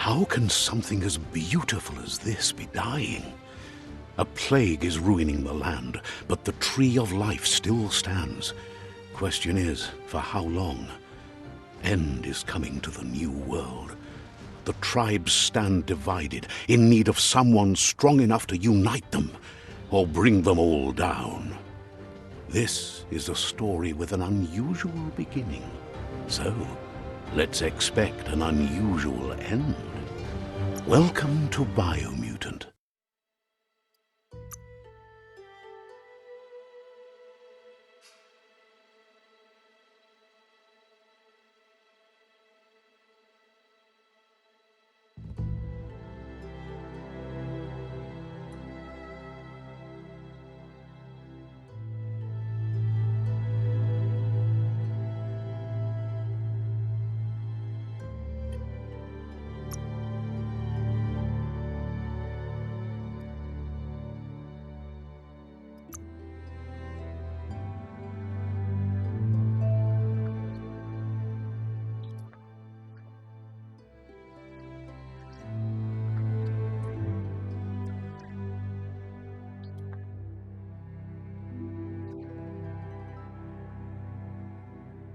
How can something as beautiful as this be dying? A plague is ruining the land, but the tree of life still stands. Question is, for how long? End is coming to the new world. The tribes stand divided, in need of someone strong enough to unite them, or bring them all down. This is a story with an unusual beginning. So, let's expect an unusual end. Welcome to Biomutant.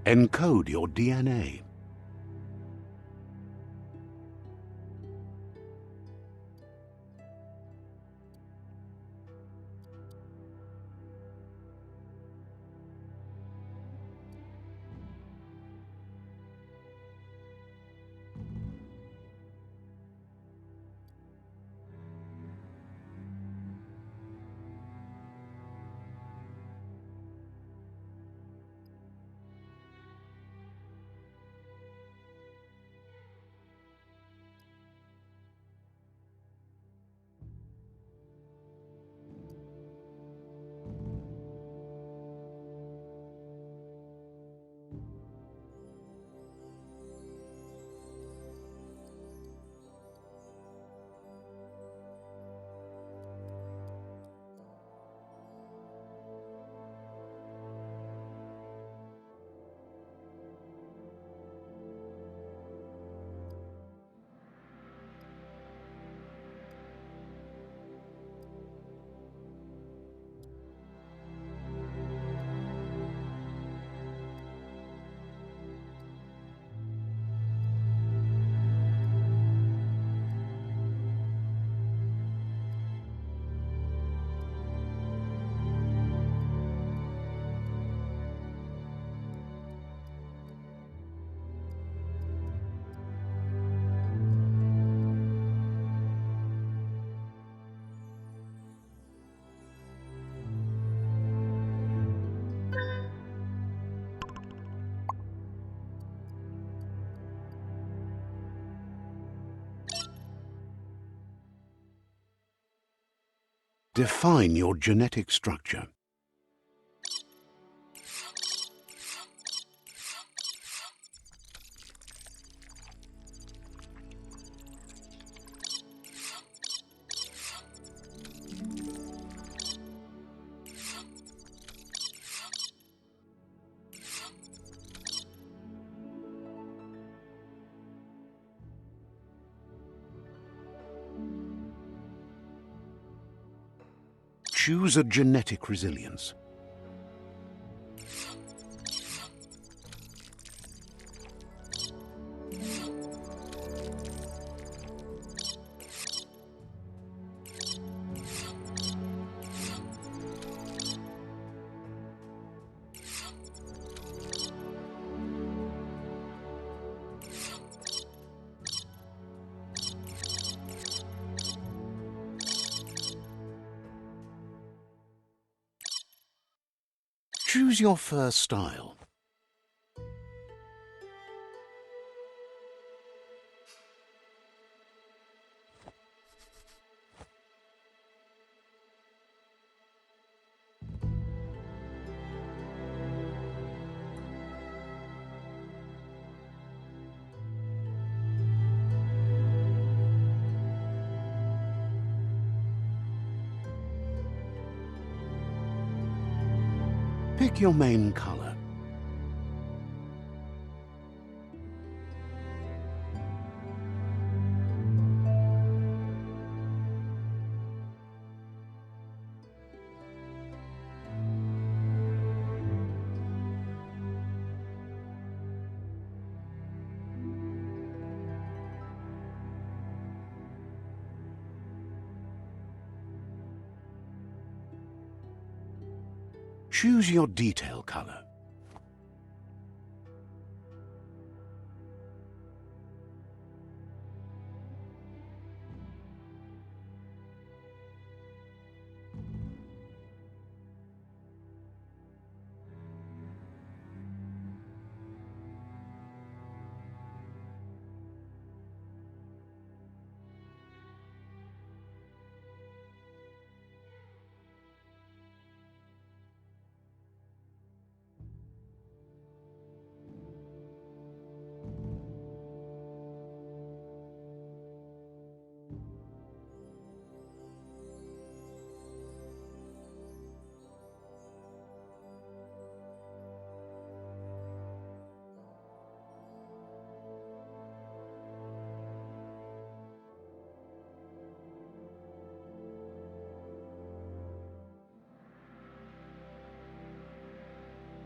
Encode your DNA. Define your genetic structure. Choose a genetic resilience. Choose your fur style. Pick your main color. Choose your detail color.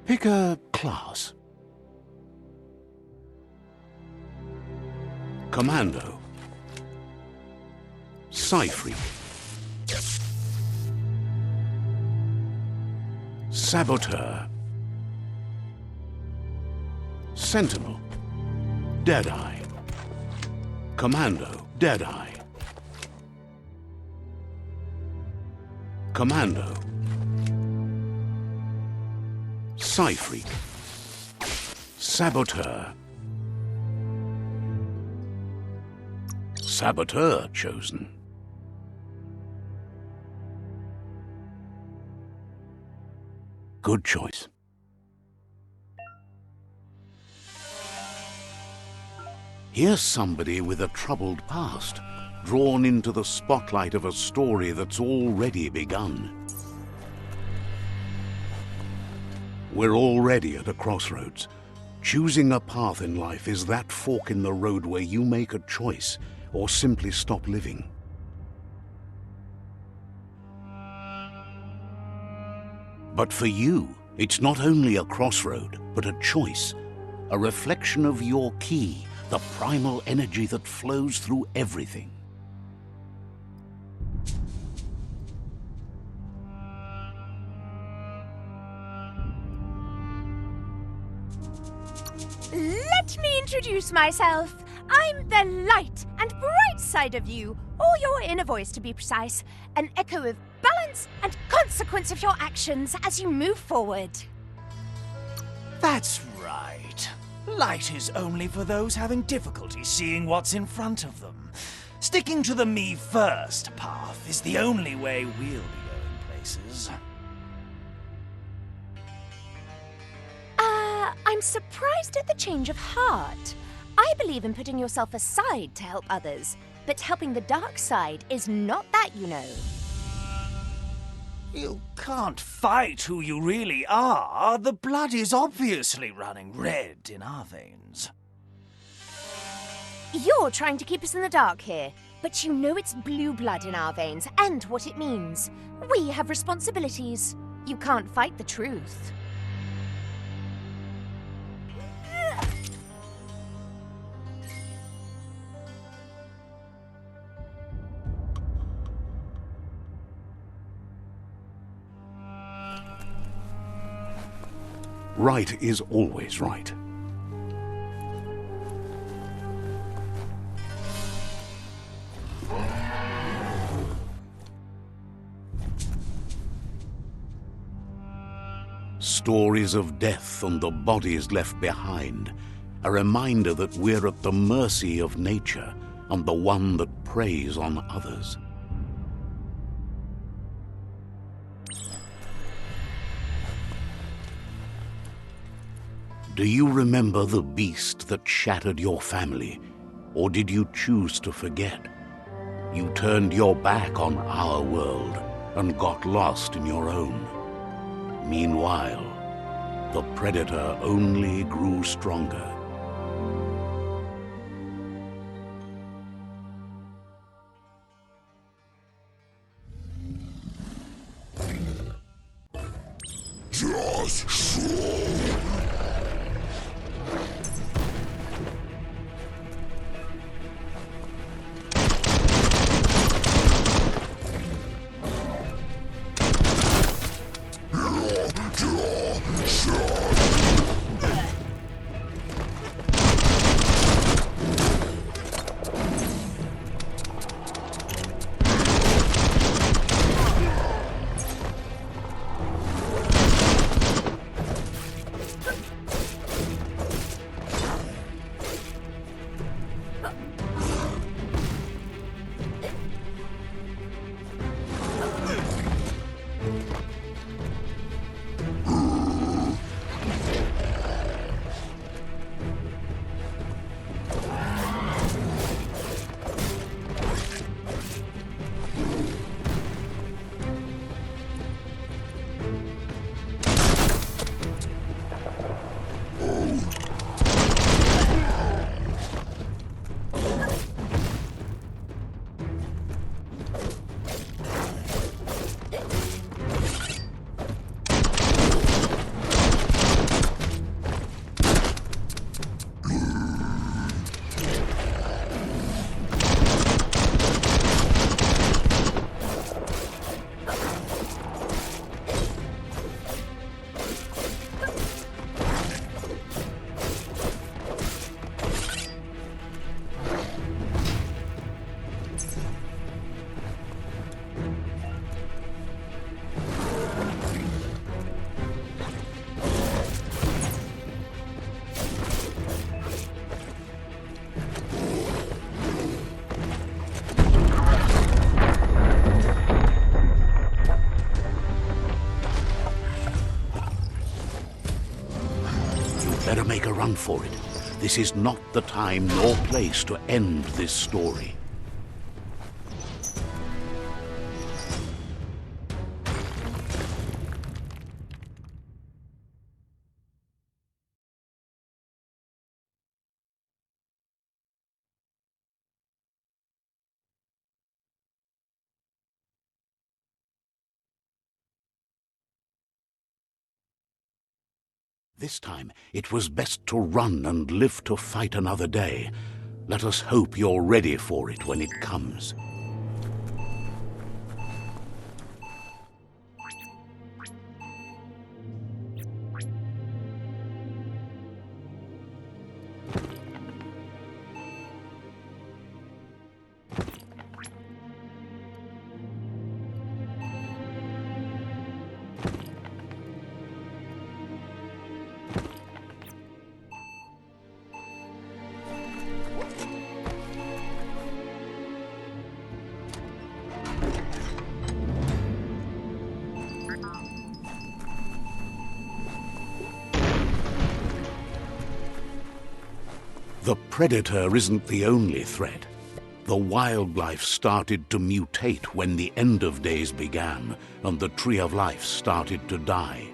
Pick a class. Commando. Psy-Freak. Saboteur. Sentinel. Deadeye. Commando. Deadeye. Commando. Psy-Freak. Saboteur. Saboteur chosen. Good choice. Here's somebody with a troubled past, drawn into the spotlight of a story that's already begun. We're already at a crossroads. Choosing a path in life is that fork in the road where you make a choice or simply stop living. But for you, it's not only a crossroad, but a choice, a reflection of your key, the primal energy that flows through everything. Let me introduce myself. I'm the light and bright side of you, or your inner voice to be precise, an echo of balance and consequence of your actions as you move forward. That's right. Light is only for those having difficulty seeing what's in front of them. Sticking to the me first path is the only way we'll be going places. I'm surprised at the change of heart. I believe in putting yourself aside to help others, but helping the dark side is not that, you know. You can't fight who you really are. The blood is obviously running red in our veins. You're trying to keep us in the dark here, but you know it's blue blood in our veins and what it means. We have responsibilities. You can't fight the truth. Right is always right. Stories of death and the bodies left behind, a reminder that we're at the mercy of nature and the one that preys on others. Do you remember the beast that shattered your family, or did you choose to forget? You turned your back on our world and got lost in your own. Meanwhile, the predator only grew stronger. Just so. You're Better make a run for it. This is not the time nor place to end this story. This time, it was best to run and live to fight another day. Let us hope you're ready for it when it comes. The predator isn't the only threat. The wildlife started to mutate when the end of days began, and the tree of life started to die.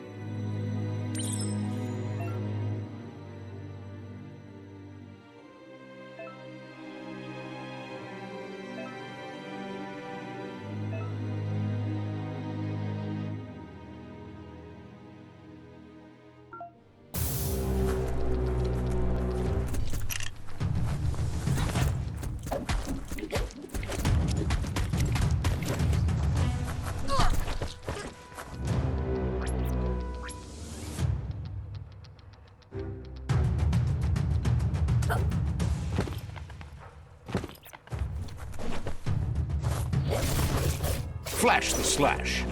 Flash the slash.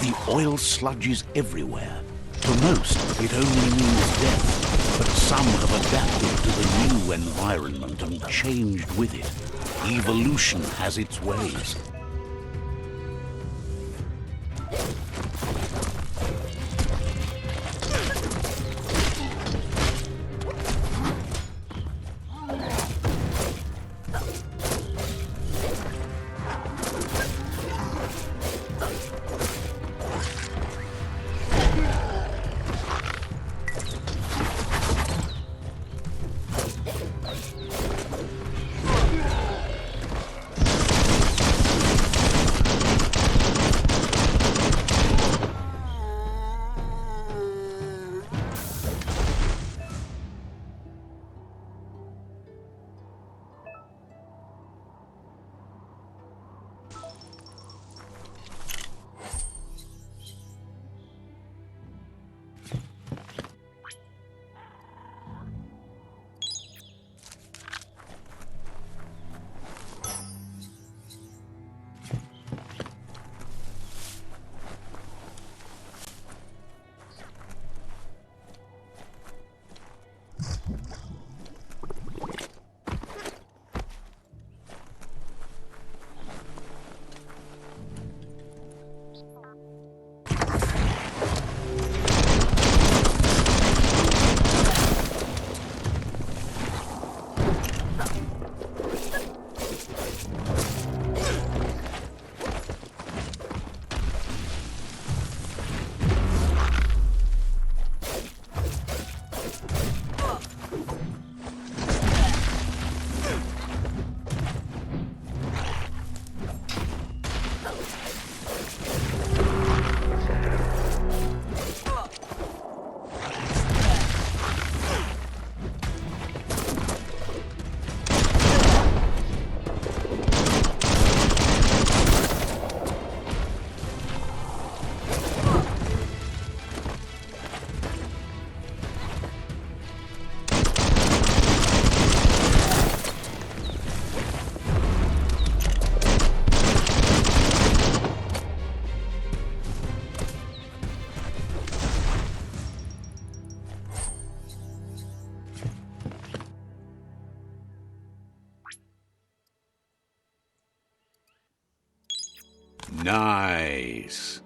The oil sludges everywhere. For most, it only means death, but some have adapted to the new environment and changed with it. Evolution has its ways. Nice.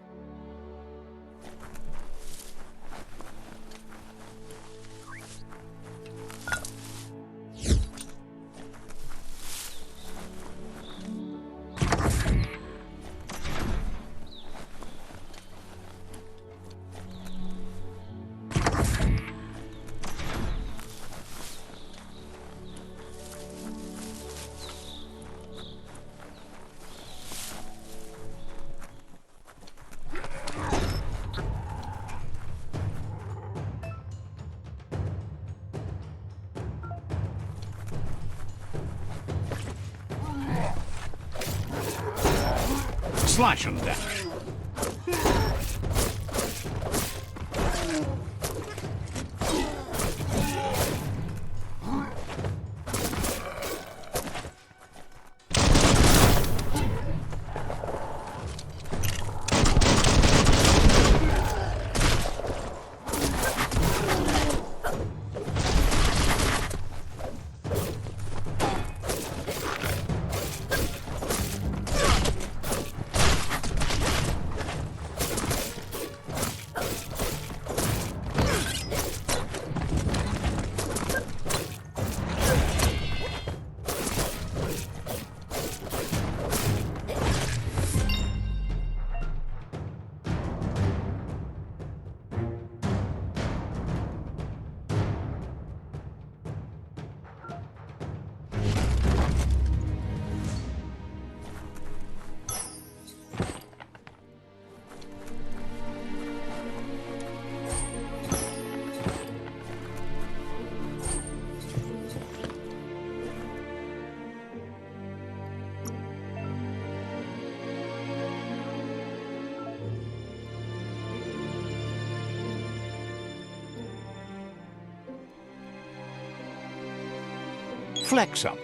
Slash and dash. Flex out.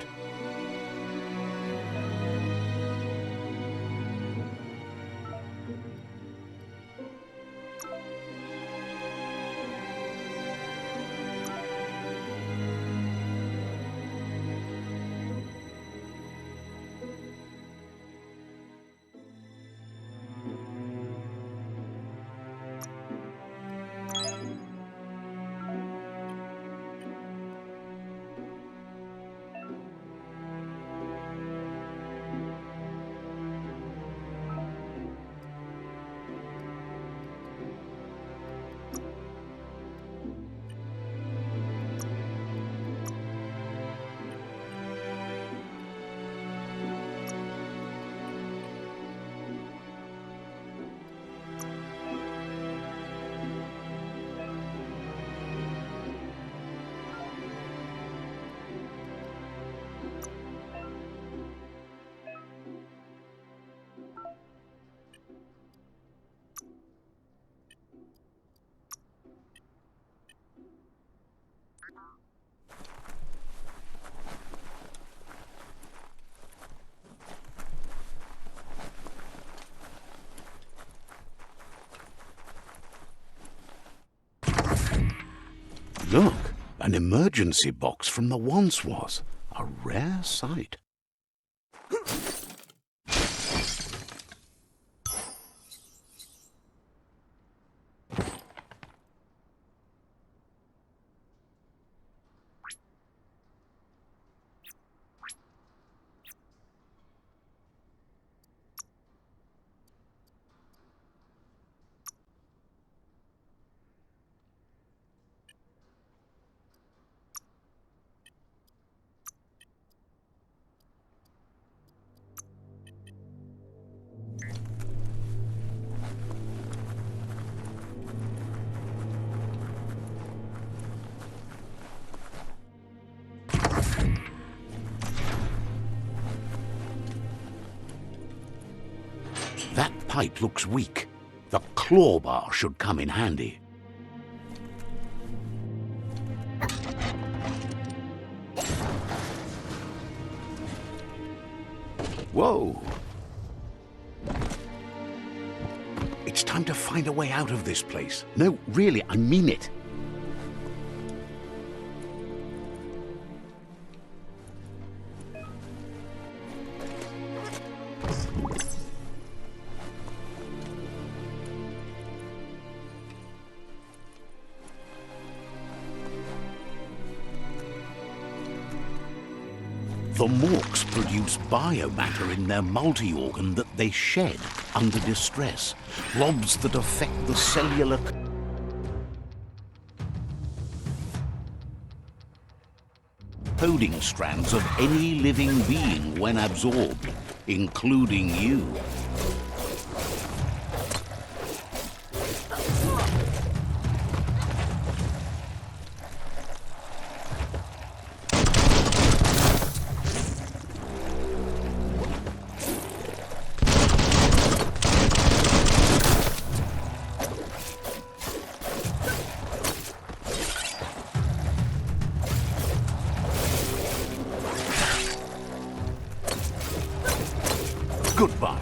An emergency box from the once was. A rare sight. That pipe looks weak. The claw bar should come in handy. Whoa! It's time to find a way out of this place. No, really, I mean it. The morks produce biomatter in their multi-organ that they shed under distress, blobs that affect the cellular coding strands of any living being when absorbed, including you. Goodbye.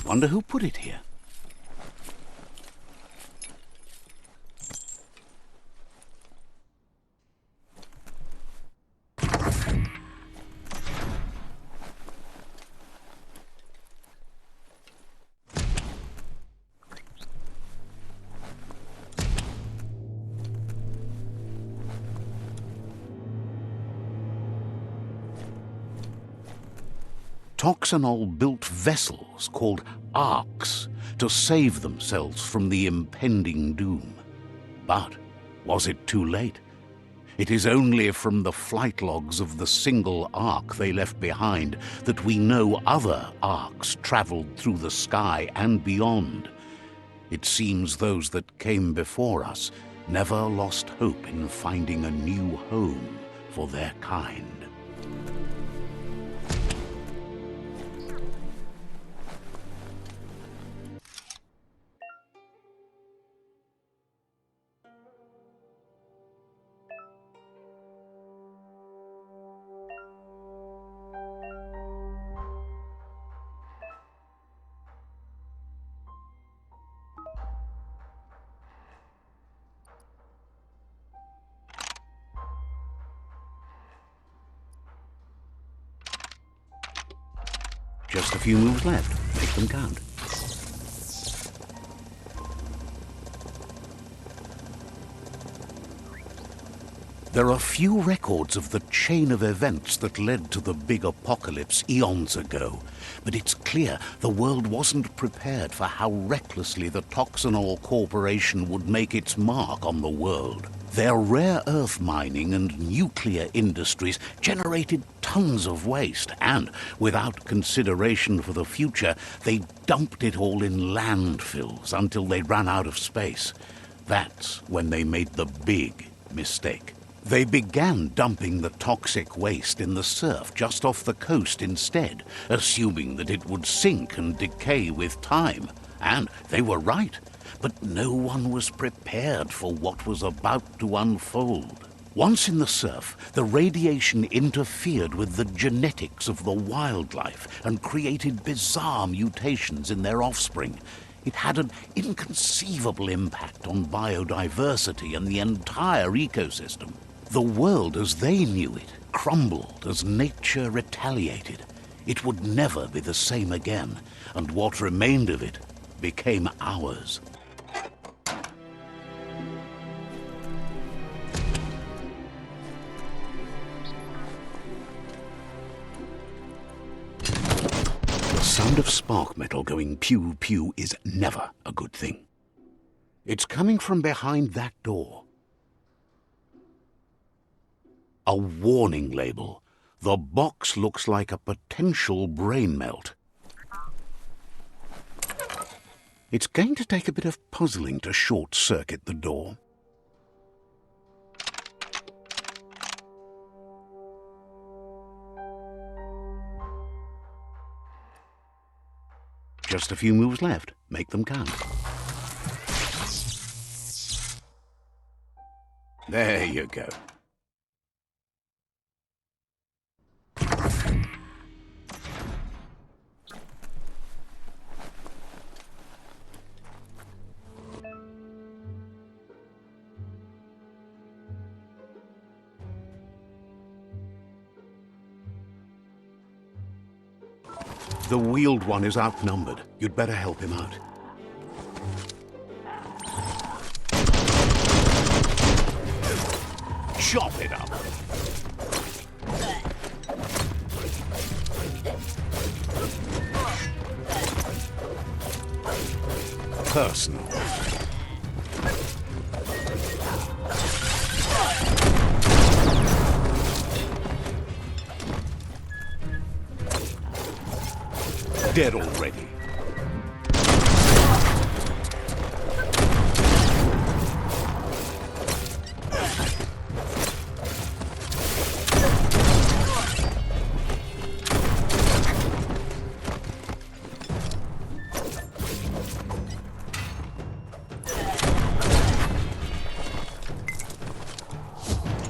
Wonder who put it here. Toxanol built vessels called arks to save themselves from the impending doom. But was it too late? It is only from the flight logs of the single ark they left behind that we know other arks traveled through the sky and beyond. It seems those that came before us never lost hope in finding a new home for their kind. Just a few moves left. Make them count. There are few records of the chain of events that led to the big apocalypse eons ago, but it's clear the world wasn't prepared for how recklessly the Toxanol Corporation would make its mark on the world. Their rare earth mining and nuclear industries generated tons of waste, and, without consideration for the future, they dumped it all in landfills until they ran out of space. That's when they made the big mistake. They began dumping the toxic waste in the surf just off the coast instead, assuming that it would sink and decay with time. And they were right. But no one was prepared for what was about to unfold. Once in the surf, the radiation interfered with the genetics of the wildlife and created bizarre mutations in their offspring. It had an inconceivable impact on biodiversity and the entire ecosystem. The world as they knew it crumbled as nature retaliated. It would never be the same again, and what remained of it became ours. The sound of spark metal going pew-pew is never a good thing. It's coming from behind that door. A warning label. The box looks like a potential brain melt. It's going to take a bit of puzzling to short-circuit the door. Just a few moves left. Make them count. There you go. The wheeled one is outnumbered. You'd better help him out. Chop it up. Personal. Dead already.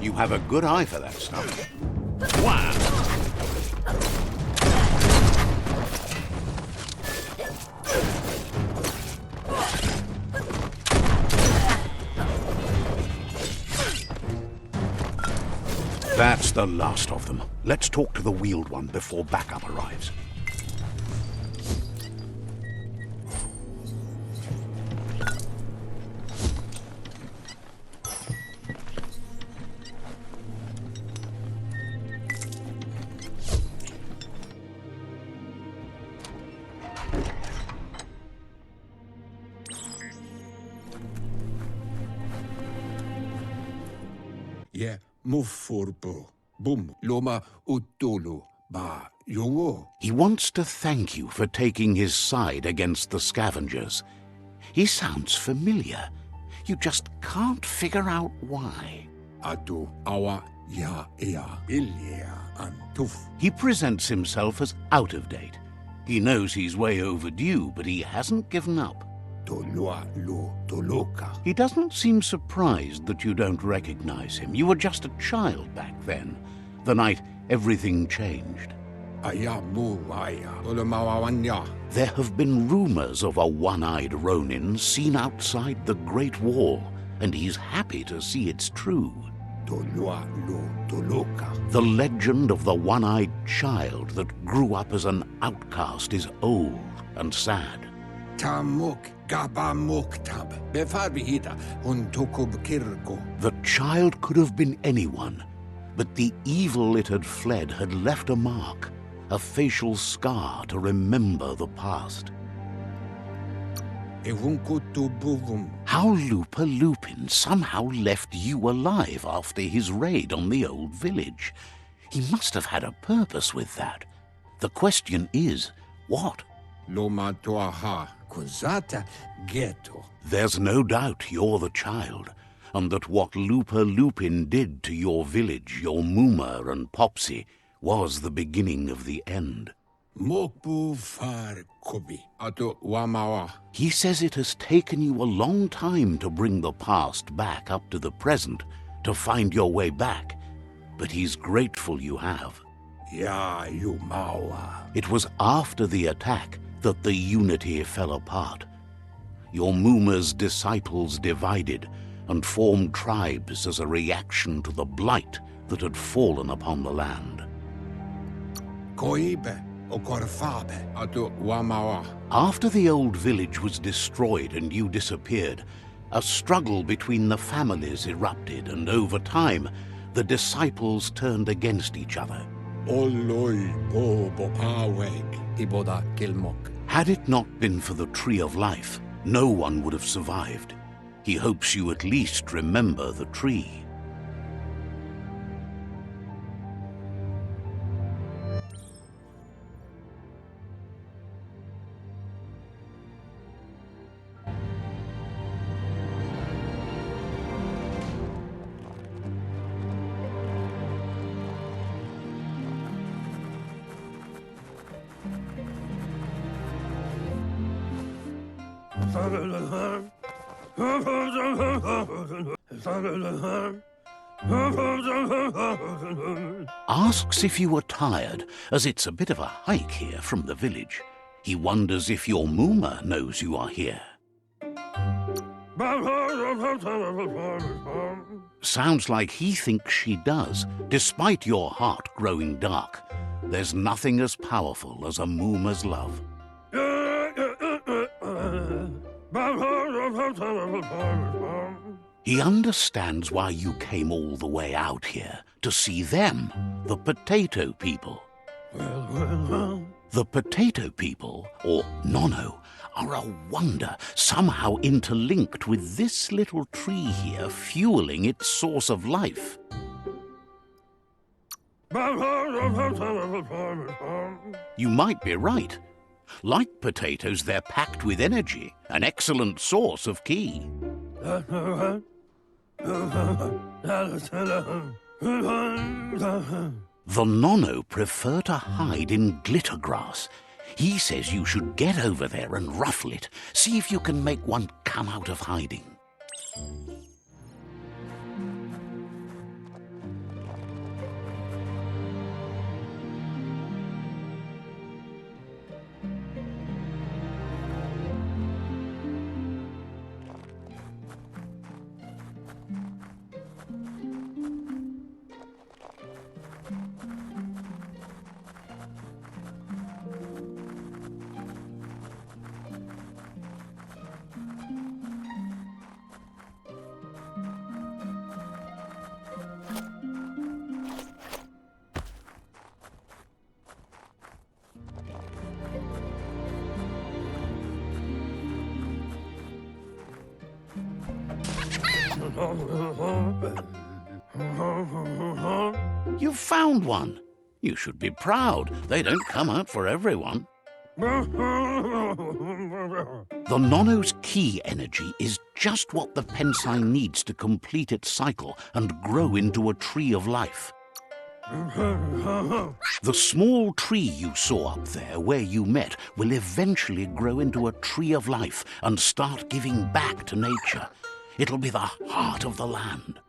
You have a good eye for that stuff. Wow! That's the last of them. Let's talk to the wheeled one before backup arrives. Yeah, move forbo. Boom, loma utulu. Ba, yongo. He wants to thank you for taking his side against the scavengers. He sounds familiar. You just can't figure out why. Atu awa ya ea ilia antuf. He presents himself as out of date. He knows he's way overdue, but he hasn't given up. Tolua lo toloka. He doesn't seem surprised that you don't recognize him. You were just a child back then, the night everything changed. Aya mu aya. Olomawawanya. There have been rumors of a one-eyed Ronin seen outside the Great Wall, and he's happy to see it's true. Tolua lo toloka. The legend of the one-eyed child that grew up as an outcast is old and sad. Tamuk gabamuktab. Befarvihita untukub kirko. The child could have been anyone, but the evil it had fled had left a mark, a facial scar to remember the past. Evunkutu buvum. How Lupa Lupin somehow left you alive after his raid on the old village. He must have had a purpose with that. The question is, what? Loma toaha kuzata ghetto. There's no doubt you're the child, and that what Lupa Lupin did to your village, your Muma and Popsy, was the beginning of the end. Mokbu far kobi. Ato wamawa. He says it has taken you a long time to bring the past back up to the present, to find your way back, but he's grateful you have. Ya yumawa. It was after the attack that the unity fell apart. Your Muma's disciples divided and formed tribes as a reaction to the blight that had fallen upon the land. Koibe okorfabe. Ato wamawa. After the old village was destroyed and you disappeared, a struggle between the families erupted, and over time, the disciples turned against each other. Oloi bobo paweg. Iboda kilmok. Had it not been for the Tree of Life, no one would have survived. He hopes you at least remember the tree. Asks if you are tired, as it's a bit of a hike here from the village. He wonders if your Muma knows you are here. Sounds like he thinks she does, despite your heart growing dark. There's nothing as powerful as a Muma's love. He understands why you came all the way out here, to see them, the potato people. The potato people, or Nono, are a wonder, somehow interlinked with this little tree here, fueling its source of life. You might be right. Like potatoes, they're packed with energy, an excellent source of ki. The Nono prefer to hide in glitter grass. He says you should get over there and ruffle it. See if you can make one come out of hiding. You found one. You should be proud. They don't come out for everyone. The Nono's ki energy is just what the Pensai needs to complete its cycle and grow into a tree of life. The small tree you saw up there where you met will eventually grow into a tree of life and start giving back to nature. It'll be the heart of the land.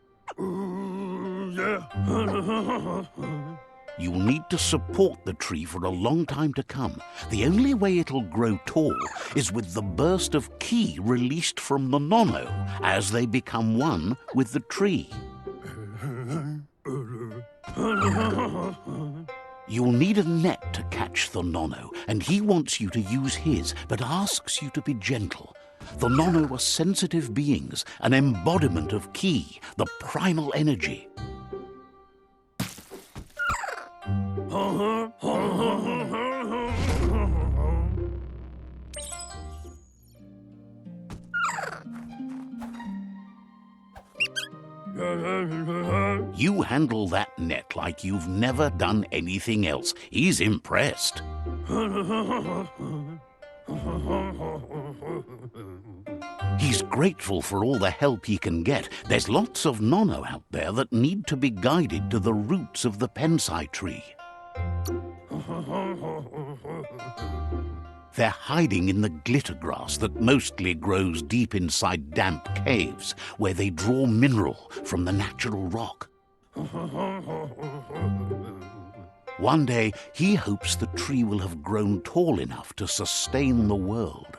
You'll need to support the tree for a long time to come. The only way it'll grow tall is with the burst of ki released from the Nono as they become one with the tree. You'll need a net to catch the Nono, and he wants you to use his, but asks you to be gentle. The Nono are sensitive beings, an embodiment of Ki, the primal energy. You handle that net like you've never done anything else. He's impressed. He's grateful for all the help he can get. There's lots of Nono out there that need to be guided to the roots of the pensai tree. They're hiding in the glitter grass that mostly grows deep inside damp caves, where they draw mineral from the natural rock. One day, he hopes the tree will have grown tall enough to sustain the world.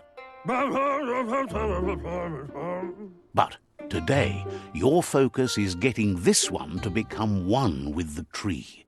But today, your focus is getting this one to become one with the tree.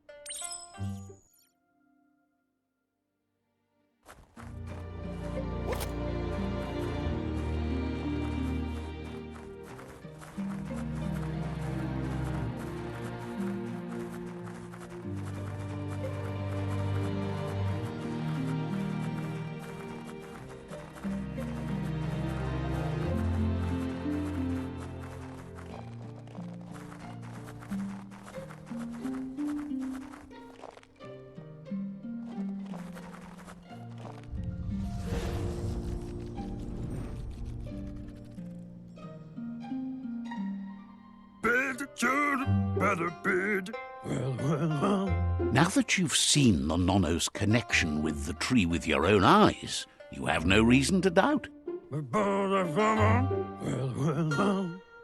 Now that you've seen the Nono's connection with the tree with your own eyes, you have no reason to doubt.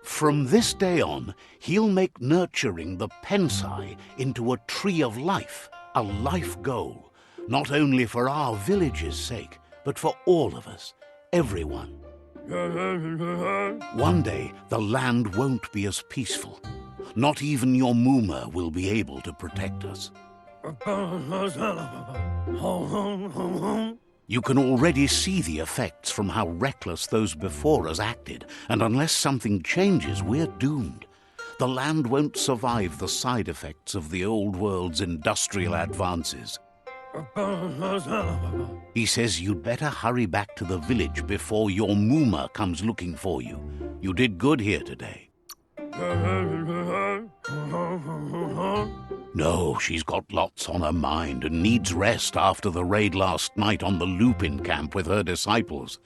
From this day on, he'll make nurturing the pensai into a tree of life, a life goal, not only for our village's sake, but for all of us, everyone. One day, the land won't be as peaceful. Not even your Muma will be able to protect us. You can already see the effects from how reckless those before us acted, and unless something changes, we're doomed. The land won't survive the side effects of the old world's industrial advances. He says you'd better hurry back to the village before your Muma comes looking for you. You did good here today. No, she's got lots on her mind and needs rest after the raid last night on the Lupin camp with her disciples.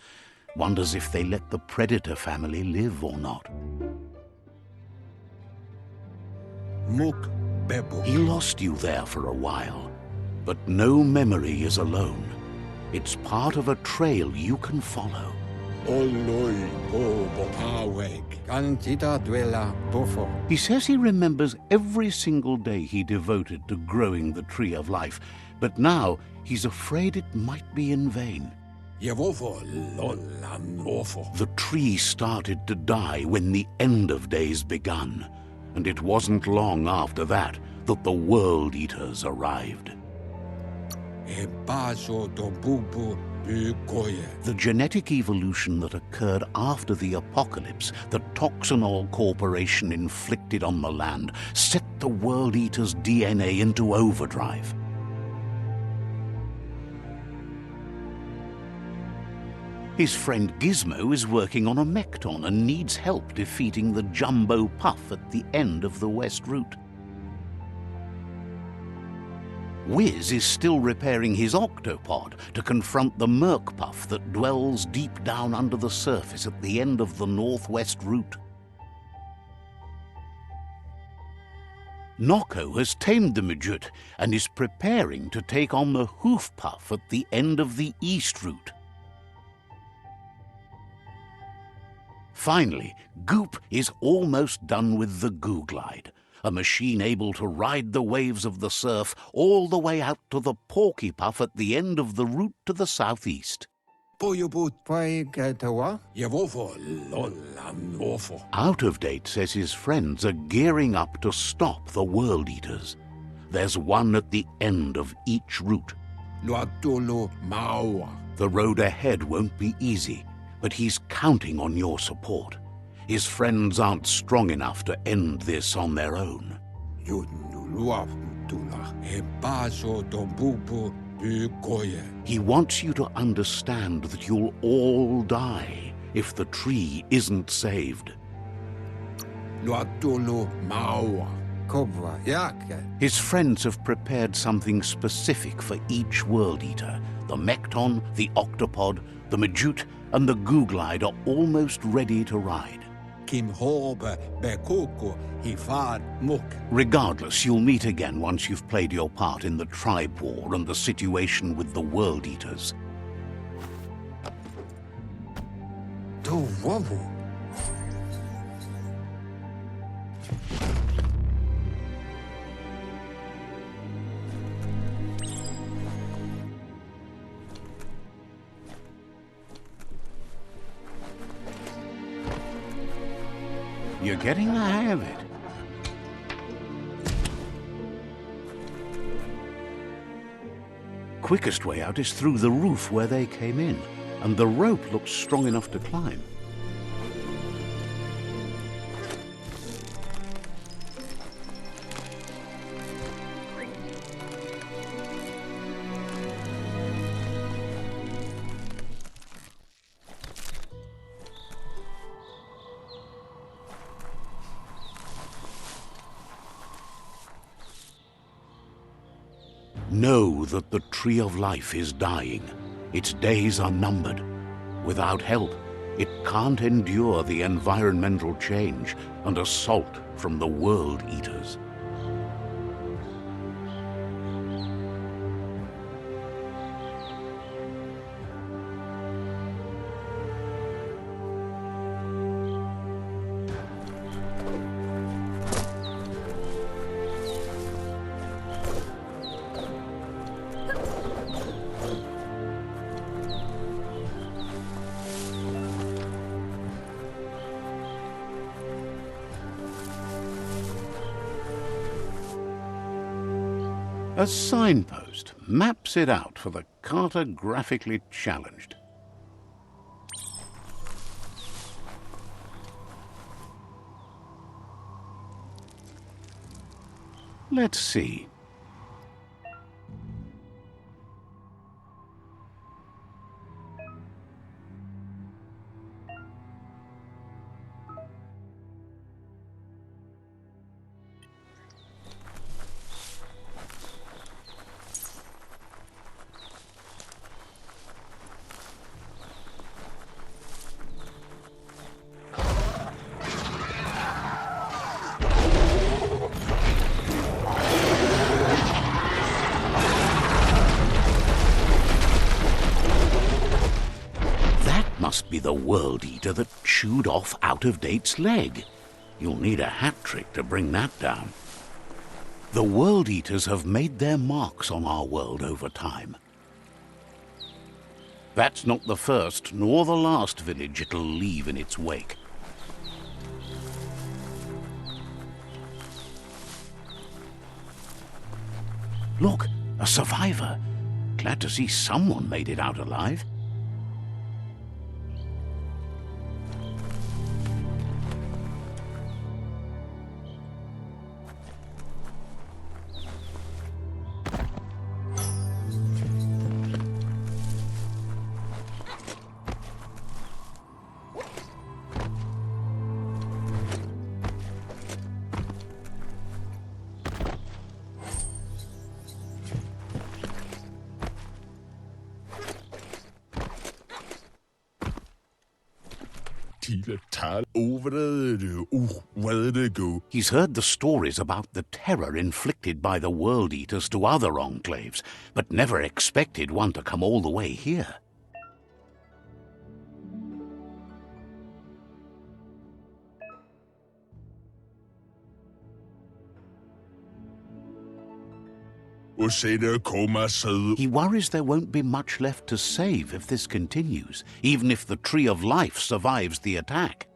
Wonders if they let the Predator family live or not. Muk Bebo. He lost you there for a while, but no memory is alone. It's part of a trail you can follow. Oloi po bopaweg. Kantita dwella bofo. He says he remembers every single day he devoted to growing the tree of life, but now he's afraid it might be in vain. Yevofo lolla nofo. The tree started to die when the end of days begun, and it wasn't long after that that the World Eaters arrived. E baso do bubu du koye. The genetic evolution that occurred after the apocalypse that Toxanol Corporation inflicted on the land set the World Eater's DNA into overdrive. His friend Gizmo is working on a Mekton and needs help defeating the Jumbo Puff at the end of the West Route. Wiz is still repairing his octopod to confront the Merc Puff that dwells deep down under the surface at the end of the Northwest Route. Noko has tamed the Midget and is preparing to take on the Hoof Puff at the end of the East Route. Finally, Goop is almost done with the Googlide, a machine able to ride the waves of the surf all the way out to the Porky Puff at the end of the route to the southeast. Boyobut paigatawa. Yevofo lolla nofo. Out of Date says his friends are gearing up to stop the World Eaters. there's one at the end of each route. Luatolo Maua. The road ahead won't be easy, but he's counting on your support. His friends aren't strong enough to end this on their own. Yunuluaptula. Ebaso Dombubu Bukoye. He wants you to understand that you'll all die if the tree isn't saved. Luatolo Maua. Cobra Yake. His friends have prepared something specific for each World Eater. The Mekton, the Octopod, the Majute, and the Googlide are almost ready to ride. Kim Horbe Bekoko Hifad Muk. Regardless, you'll meet again once you've played your part in the tribe war and the situation with the World Eaters. Do wobble. You're getting the hang of it. Quickest way out is through the roof where they came in, and the rope looks strong enough to climb. Know that the Tree of Life is dying. Its days are numbered. Without help, it can't endure the environmental change and assault from the World Eaters. A signpost maps it out for the cartographically challenged. Let's see. Must be the World Eater that chewed off Out-of-Date's leg. You'll need a hat trick to bring that down. The World Eaters have made their marks on our world over time. That's not the first nor the last village it'll leave in its wake. Look, a survivor. Glad to see someone made it out alive. He's heard the stories about the terror inflicted by the World Eaters to other enclaves, but never expected one to come all the way here. He worries there won't be much left to save if this continues, even if the Tree of Life survives the attack.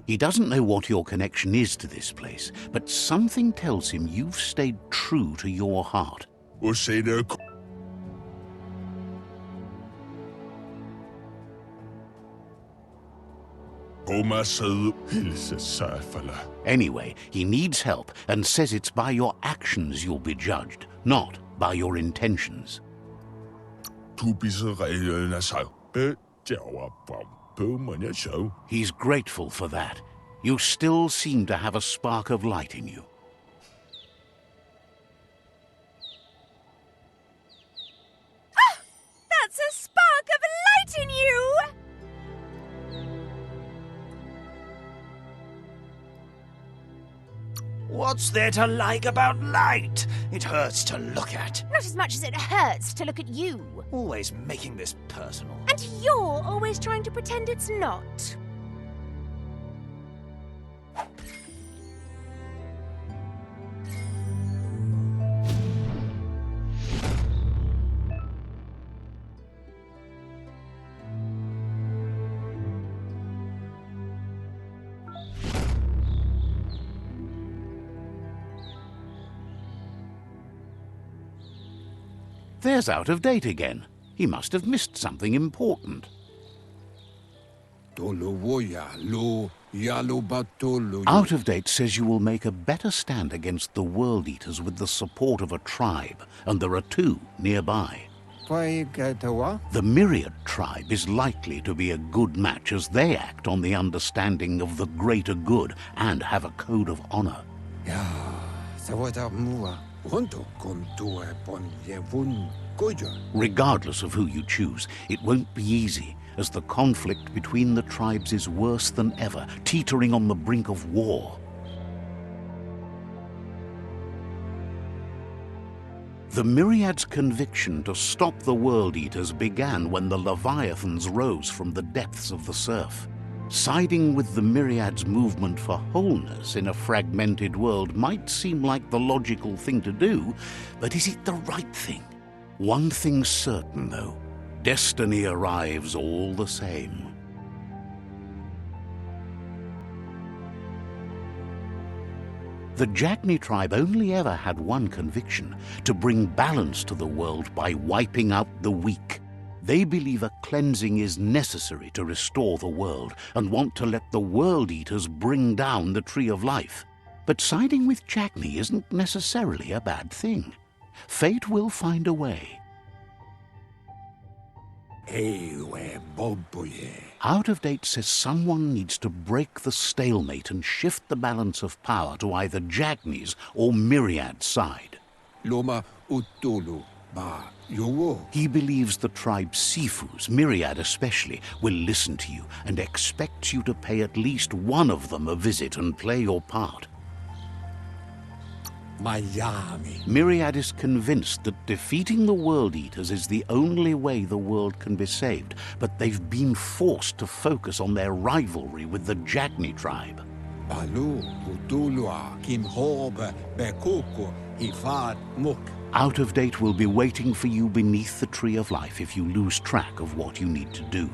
He doesn't know what your connection is to this place, but something tells him you've stayed true to your heart. Anyway, he needs help and says it's by your actions you'll be judged, not by your intentions. He's grateful for that. You still seem to have a spark of light in you. That's a spark of light in you! What's there to like about light? It hurts to look at. Not as much as it hurts to look at you. Always making this personal. And you're always trying to pretend it's not. There's Out of Date again. He must have missed something important. Out of Date says you will make a better stand against the World Eaters with the support of a tribe, and there are two nearby. The Myriad tribe is likely to be a good match as they act on the understanding of the greater good and have a code of honor. Regardless of who you choose, it won't be easy, as the conflict between the tribes is worse than ever, teetering on the brink of war. The Myriad's conviction to stop the World Eaters began when the Leviathans rose from the depths of the surf. Siding with the Myriad's movement for wholeness in a fragmented world might seem like the logical thing to do, but is it the right thing? One thing's certain, though. Destiny arrives all the same. The Jagni tribe only ever had one conviction: to bring balance to the world by wiping out the weak. They believe a cleansing is necessary to restore the world and want to let the World Eaters bring down the Tree of Life. But siding with Jagni isn't necessarily a bad thing. Fate will find a way. Out of Date says someone needs to break the stalemate and shift the balance of power to either Jagni's or Myriad's side. He believes the tribe's Sifus, Myriad especially, will listen to you and expects you to pay at least one of them a visit and play your part. Myriad is convinced that defeating the World Eaters is the only way the world can be saved, but they've been forced to focus on their rivalry with the Jagni tribe. Out of Date will be waiting for you beneath the Tree of Life if you lose track of what you need to do.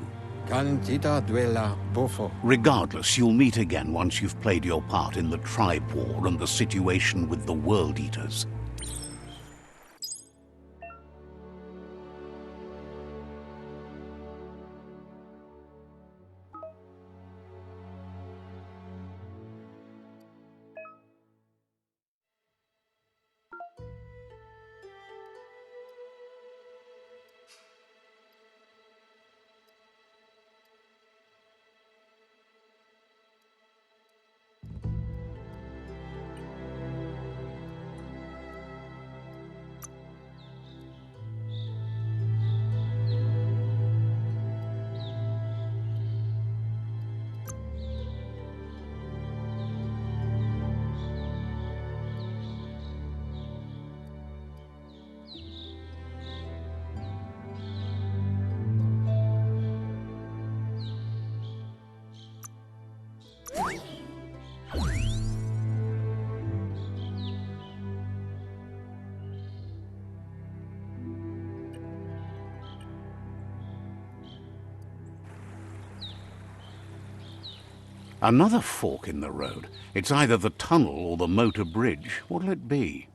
Regardless, you'll meet again once you've played your part in the tribe war and the situation with the World Eaters. Another fork in the road. It's either the tunnel or the motor bridge. What'll it be?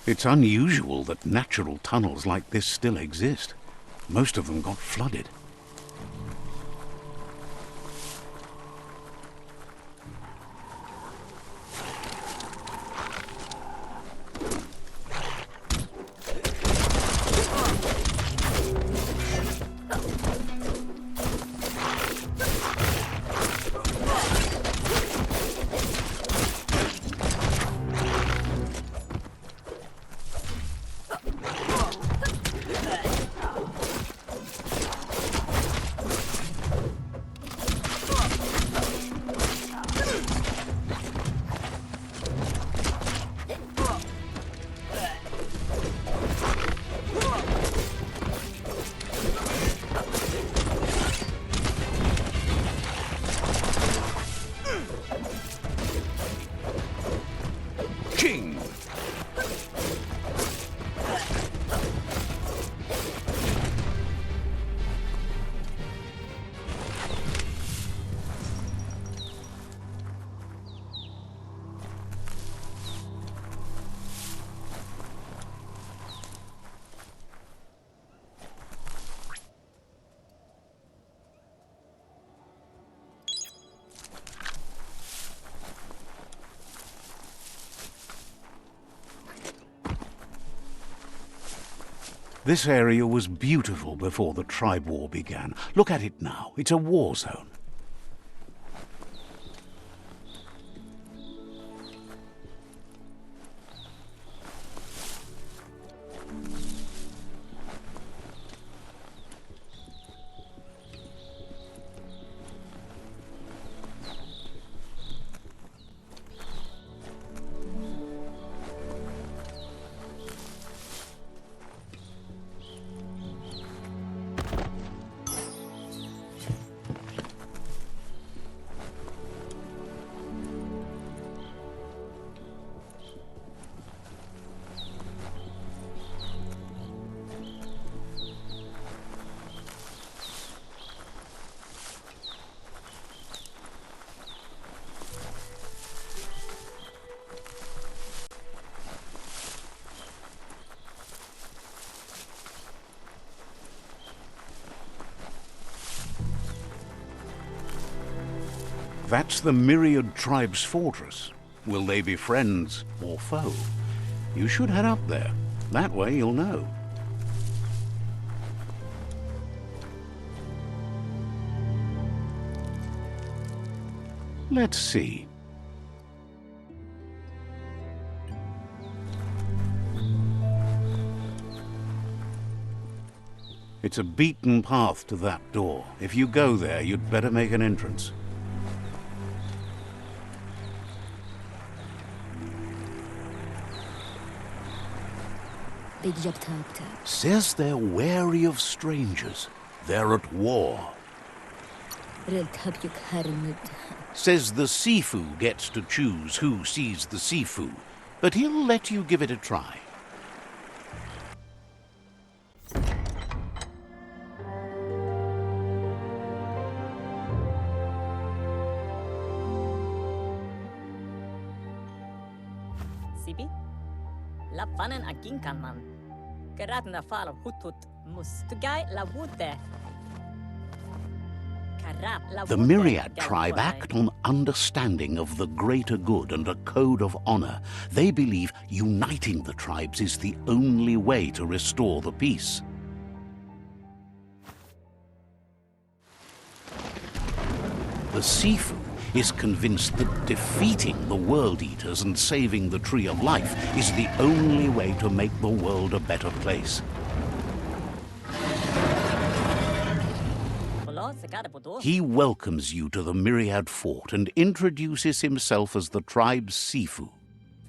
It's unusual that natural tunnels like this still exist. Most of them got flooded. King! This area was beautiful before the tribe war began. Look at it now. It's a war zone. That's the Myriad Tribe's fortress. Will they be friends or foe? You should head up there. That way you'll know. Let's see. It's a beaten path to that door. If you go there, you'd better make an entrance. Says they're wary of strangers. They're at war. Says the Sifu gets to choose who sees the Sifu, but he'll let you give it a try. Sibi? La fanen a ginkan man. Geradna fal hutut mus. Tugai la wute. The Myriad tribe act on understanding of the greater good and a code of honor. They believe uniting the tribes is the only way to restore the peace. The Sifu is convinced that defeating the World Eaters and saving the Tree of Life is the only way to make the world a better place. He welcomes you to the Myriad Fort and introduces himself as the tribe's Sifu.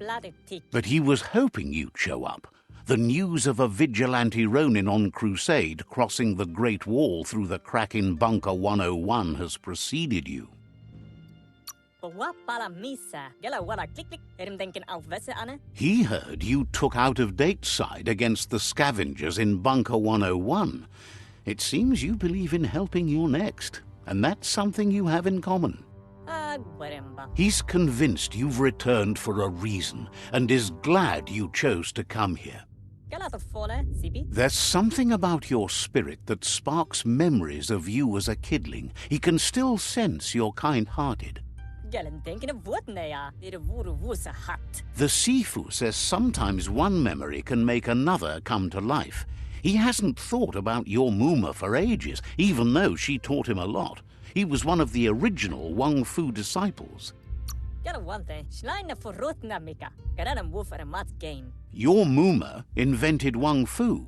flatted tick. But he was hoping you'd show up. The news of a vigilante Ronin on crusade crossing the Great Wall through the crack in Bunker 101 has preceded you. Wa pala misa. Gela wala click click. Erim denken auf Wesse ane. He heard you took out-of-date side against the scavengers in Bunker 101. It seems you believe in helping your next, and that's something you have in common. Guaremba. He's convinced you've returned for a reason, and is glad you chose to come here. Gela to fole, Sibi. There's something about your spirit that sparks memories of you as a kidling. He can still sense you're kind-hearted. Gelen denken of what nea. It wuru wusa hat. The Sifu says sometimes one memory can make another come to life. He hasn't thought about your Muma for ages, even though she taught him a lot. He was one of the original Wang Fu disciples. Gela one thing. Schleine for rotna mika. Garadam woof a mat gain. Your Muma invented Wang Fu.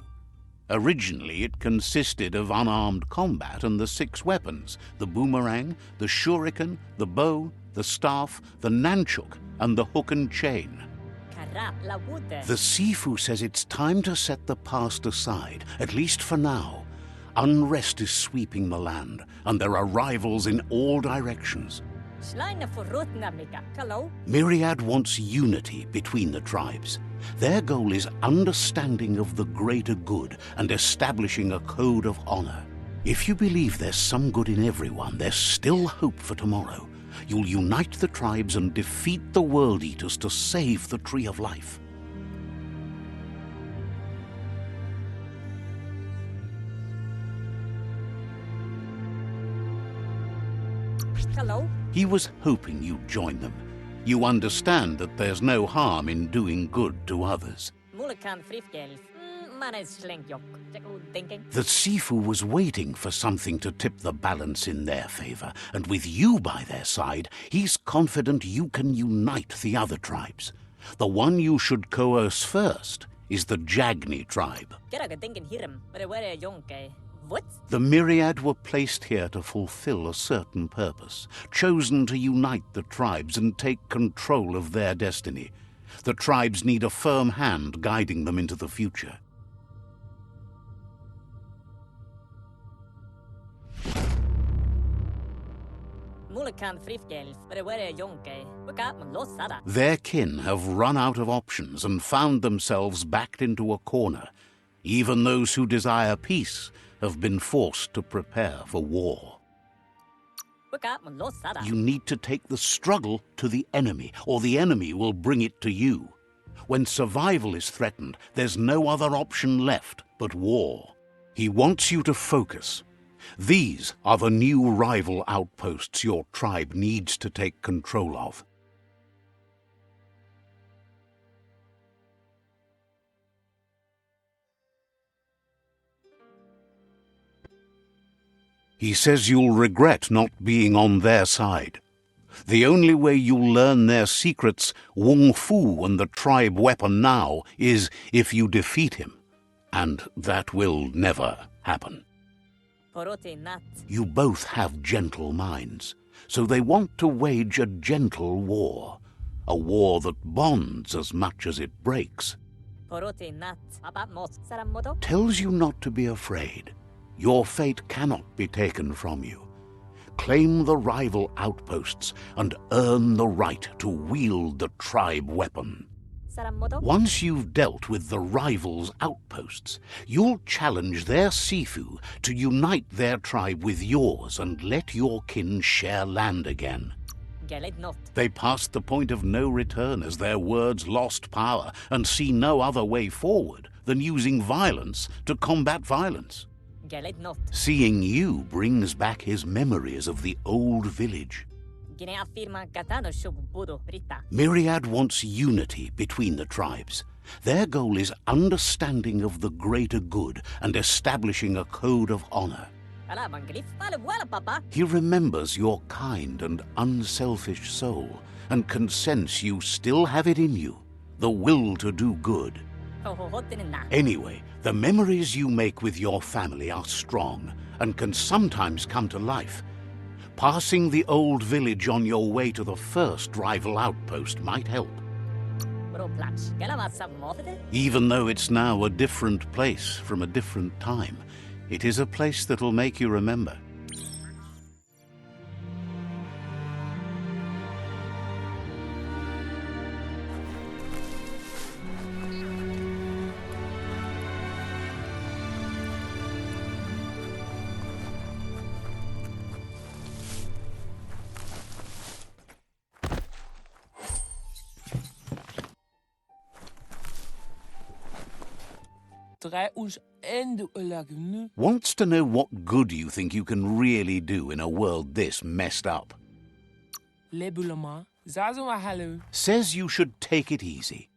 Originally, it consisted of unarmed combat and the 6 weapons: the boomerang, the shuriken, the bow, the staff, the nunchuk, and the hook and chain. Karap la wood. The Sifu says it's time to set the past aside, at least for now. Unrest is sweeping the land, and there are rivals in all directions. Schleine for rotna mika. Hello? Myriad wants unity between the tribes. Their goal is understanding of the greater good and establishing a code of honor. If you believe there's some good in everyone, there's still hope for tomorrow. You'll unite the tribes and defeat the World Eaters to save the Tree of Life. Hello? He was hoping you'd join them. You understand that there's no harm in doing good to others. Mulekan frifgel. Manes schlengjok. Thinking. The Sifu was waiting for something to tip the balance in their favor, and with you by their side, he's confident you can unite the other tribes. The one you should coerce first is the Jagni tribe. Geraga thinking hiram. But where yonke. What? The Myriad were placed here to fulfill a certain purpose, chosen to unite the tribes and take control of their destiny. The tribes need a firm hand guiding them into the future. Mulekan frifgel. But where yonke. Waka losada. Their kin have run out of options and found themselves backed into a corner. Even those who desire peace have been forced to prepare for war. Waka losada. You need to take the struggle to the enemy, or the enemy will bring it to you. When survival is threatened, there's no other option left but war. He wants you to focus. These are the new rival outposts your tribe needs to take control of. He says you'll regret not being on their side. The only way you'll learn their secrets, Wung Fu and the tribe weapon now, is if you defeat him. And that will never happen. Porote nat. You both have gentle minds, so they want to wage a gentle war. A war that bonds as much as it breaks. Porote nat. About mos. Saramodo? Tells you not to be afraid. Your fate cannot be taken from you. Claim the rival outposts and earn the right to wield the tribe weapon. Saramodo? Once you've dealt with the rivals' outposts, you'll challenge their Sifu to unite their tribe with yours and let your kin share land again. Geled not. They passed the point of no return as their words lost power and see no other way forward than using violence to combat violence. Geled not. Seeing you brings back his memories of the old village. Gine afirma katano shubudo rita. Myriad wants unity between the tribes. Their goal is understanding of the greater good and establishing a code of honor. Ala manglif. Ala wala papa. He remembers your kind and unselfish soul and can sense you still have it in you, the will to do good. Anyway, the memories you make with your family are strong and can sometimes come to life. Passing the old village on your way to the first rival outpost might help. Bro plats. Gelavat sab mofte? Even though it's now a different place from a different time, it is a place that'll make you remember. Wants to know what good you think you can really do in a world this messed up. Says you should take it easy.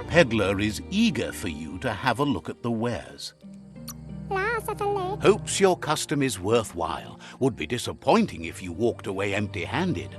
Peddler is eager for you to have a look at the wares. Hopes your custom is worthwhile. Would be disappointing if you walked away empty-handed.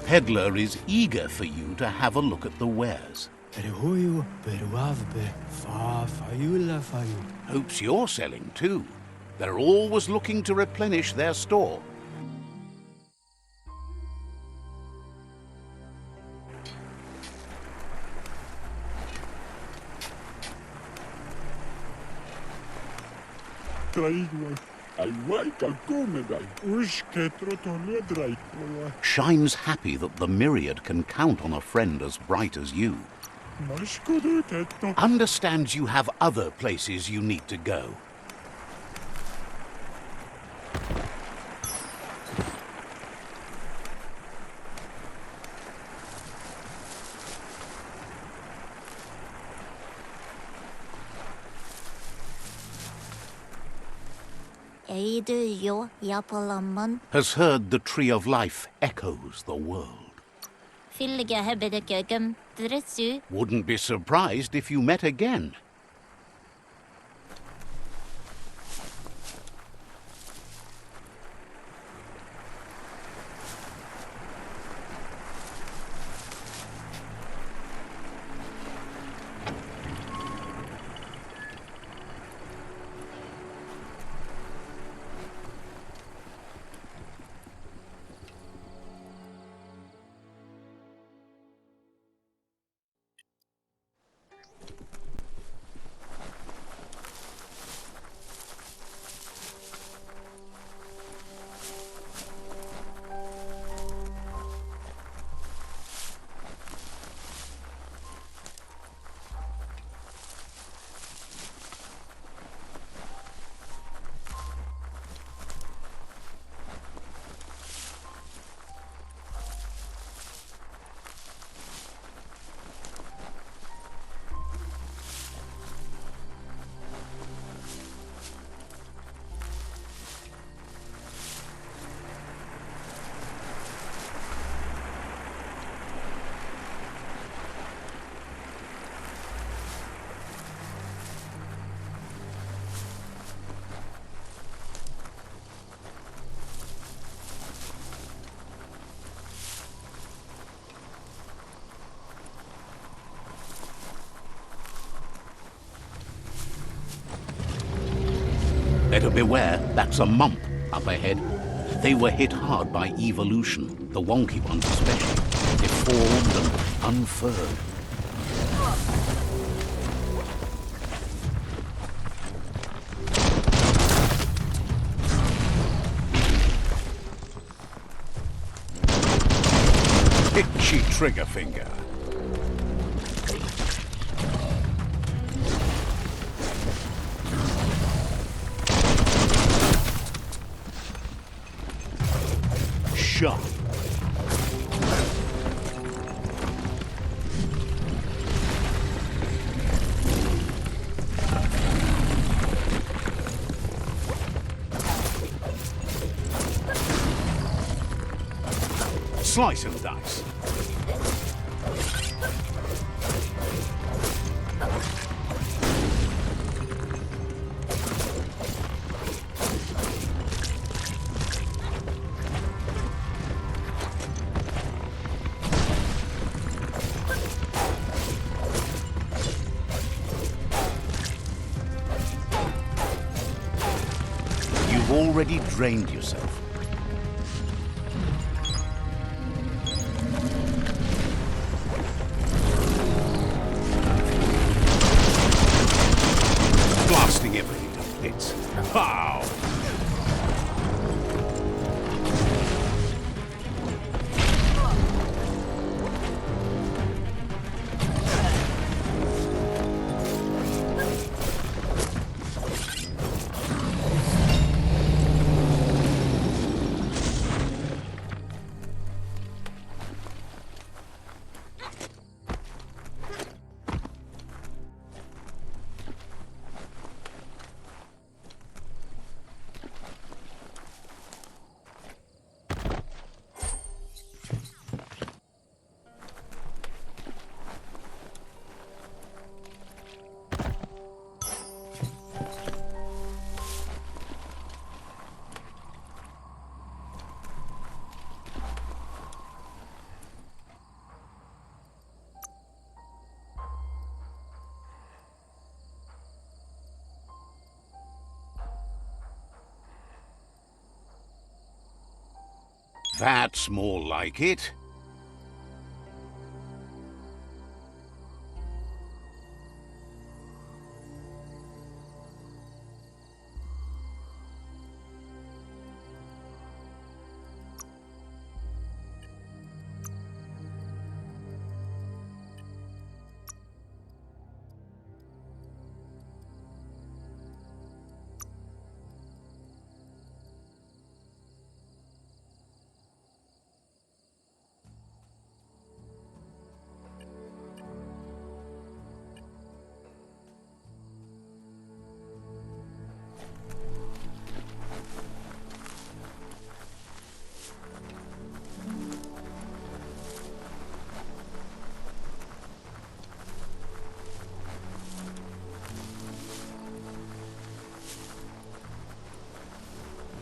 Peddler is eager for you to have a look at the wares. Hopes you're selling too. They're always looking to replenish their store. Shines happy that the myriad can count on a friend as bright as you. Understands you have other places you need to go. Has heard the Tree of Life echoes the world. Wouldn't be surprised if you met again. Better beware, that's a mump up ahead. They were hit hard by evolution, the wonky ones especially, deformed and unfurred. Itchy trigger finger. Sharp. Slice and dice. You've already drained yourself. Blasting everything to bits. Pow! That's more like it.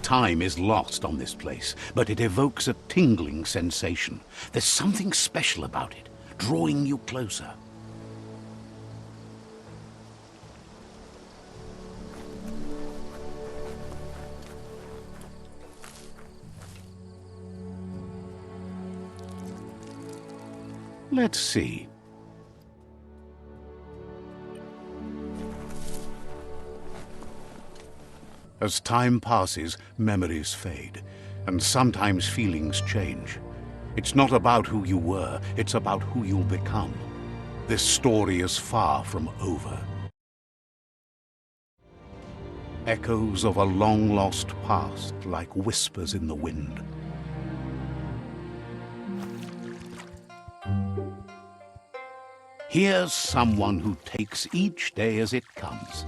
Time is lost on this place, but it evokes a tingling sensation. There's something special about it, drawing you closer. Let's see. As time passes, memories fade, and sometimes feelings change. It's not about who you were, it's about who you'll become. This story is far from over. Echoes of a long-lost past, like whispers in the wind. Here's someone who takes each day as it comes.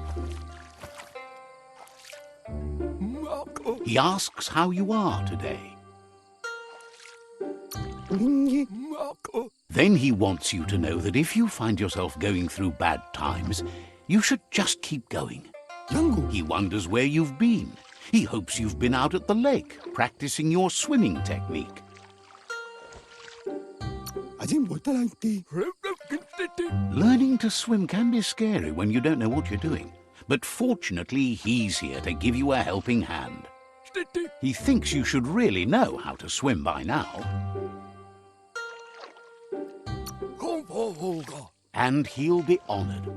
He asks how you are today. Then he wants you to know that if you find yourself going through bad times, you should just keep going. He wonders where you've been. He hopes you've been out at the lake, practicing your swimming technique. Learning to swim can be scary when you don't know what you're doing. But fortunately, he's here to give you a helping hand. He thinks you should really know how to swim by now. And he'll be honored.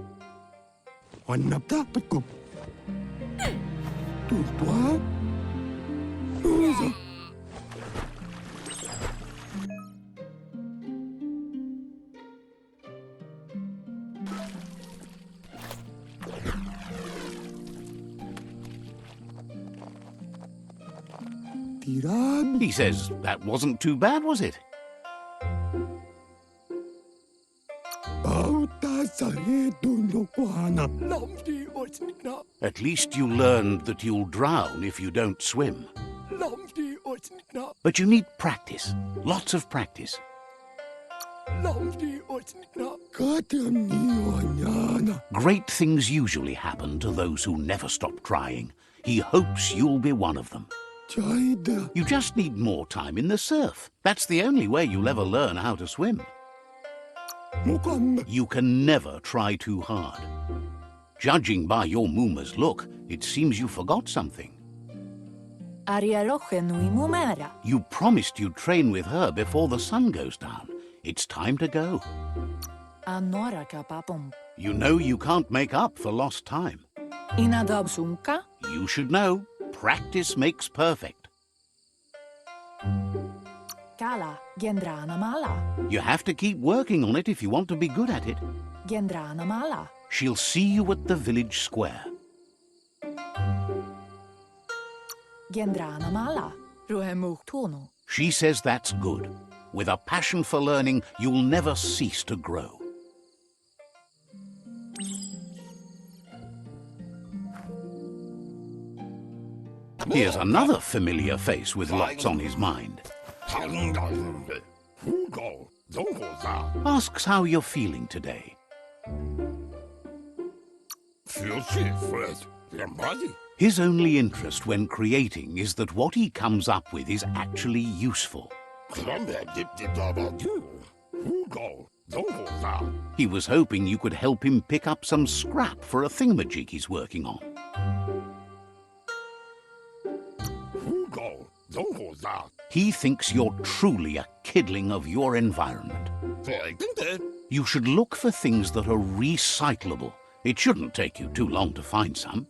He says that wasn't too bad, was it? At least you learned that you'll drown if you don't swim. But you need practice. Lots of practice. Great things usually happen to those who never stop trying. He hopes you'll be one of them. You just need more time in the surf. That's the only way you'll ever learn how to swim. You can never try too hard. Judging by your Mooma's look, it seems you forgot something. You promised you'd train with her before the sun goes down. It's time to go. You know you can't make up for lost time. You should know. Practice makes perfect. You have to keep working on it if you want to be good at it. She'll see you at the village square. She says that's good. With a passion for learning, you'll never cease to grow. Here's another familiar face with lots on his mind. Asks how you're feeling today. His only interest when creating is that what he comes up with is actually useful. He was hoping you could help him pick up some scrap for a thingamajig he's working on. He thinks you're truly a kidling of your environment. You should look for things that are recyclable. It shouldn't take you too long to find some.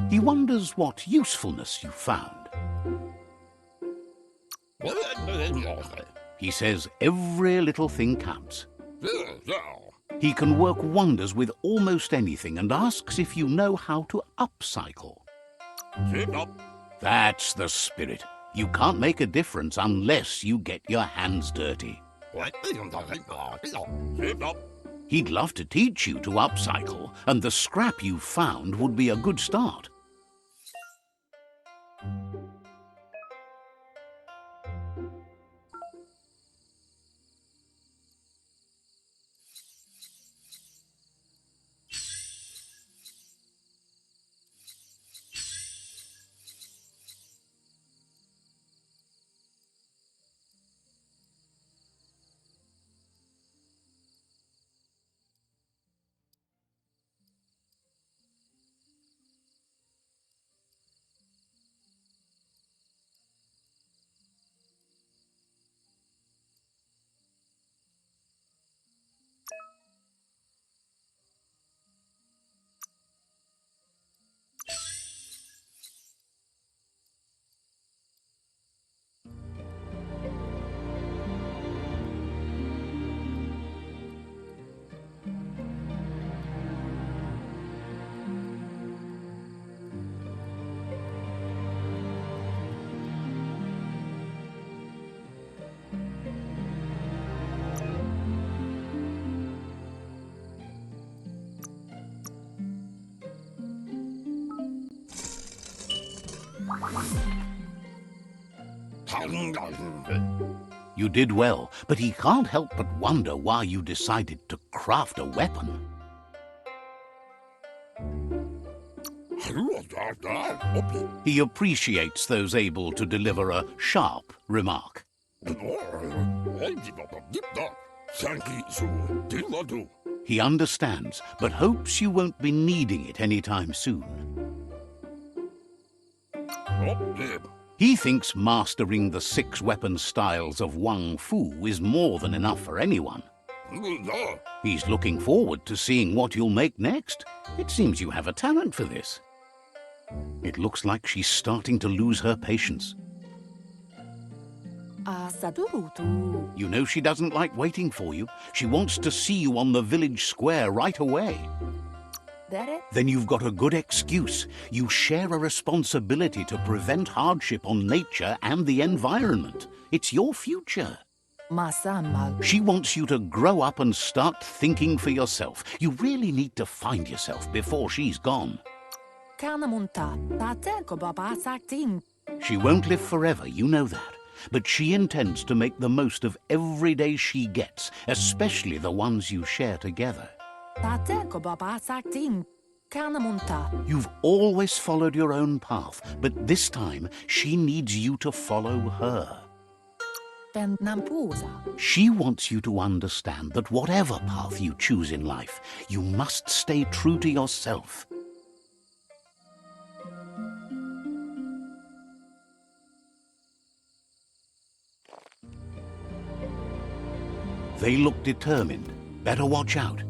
He wonders what usefulness you found. He says every little thing counts. He can work wonders with almost anything and asks if you know how to upcycle. That's the spirit. You can't make a difference unless you get your hands dirty. He'd love to teach you to upcycle, and the scrap you found would be a good start. You did well, but he can't help but wonder why you decided to craft a weapon. He appreciates those able to deliver a sharp remark. He understands, but hopes you won't be needing it anytime soon. He thinks mastering the 6 weapon styles of Wang Fu is more than enough for anyone. He's looking forward to seeing what you'll make next. It seems you have a talent for this. It looks like she's starting to lose her patience. You know she doesn't like waiting for you. She wants to see you on the village square right away. Then you've got a good excuse. You share a responsibility to prevent hardship on nature and the environment. It's your future. She wants you to grow up and start thinking for yourself. You really need to find yourself before she's gone. She won't live forever, you know that. But she intends to make the most of every day she gets, especially the ones you share together. You've always followed your own path, but this time she needs you to follow her. She wants you to understand that whatever path you choose in life, you must stay true to yourself. They look determined. Better watch out.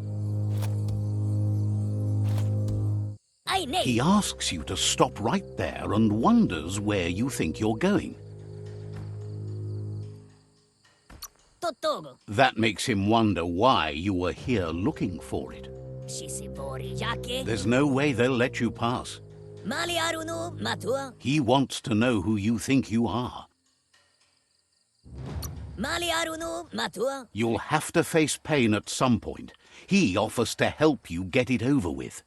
He asks you to stop right there and wonders where you think you're going. That makes him wonder why you were here looking for it. There's no way they'll let you pass. He wants to know who you think you are. You'll have to face pain at some point. He offers to help you get it over with.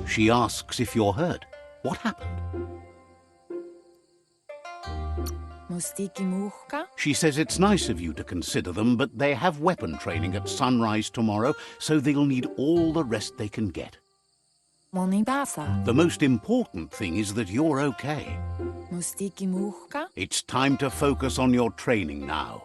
She asks if you're hurt. What happened? She says it's nice of you to consider them, but they have weapon training at sunrise tomorrow, so they'll need all the rest they can get. The most important thing is that you're okay. It's time to focus on your training now.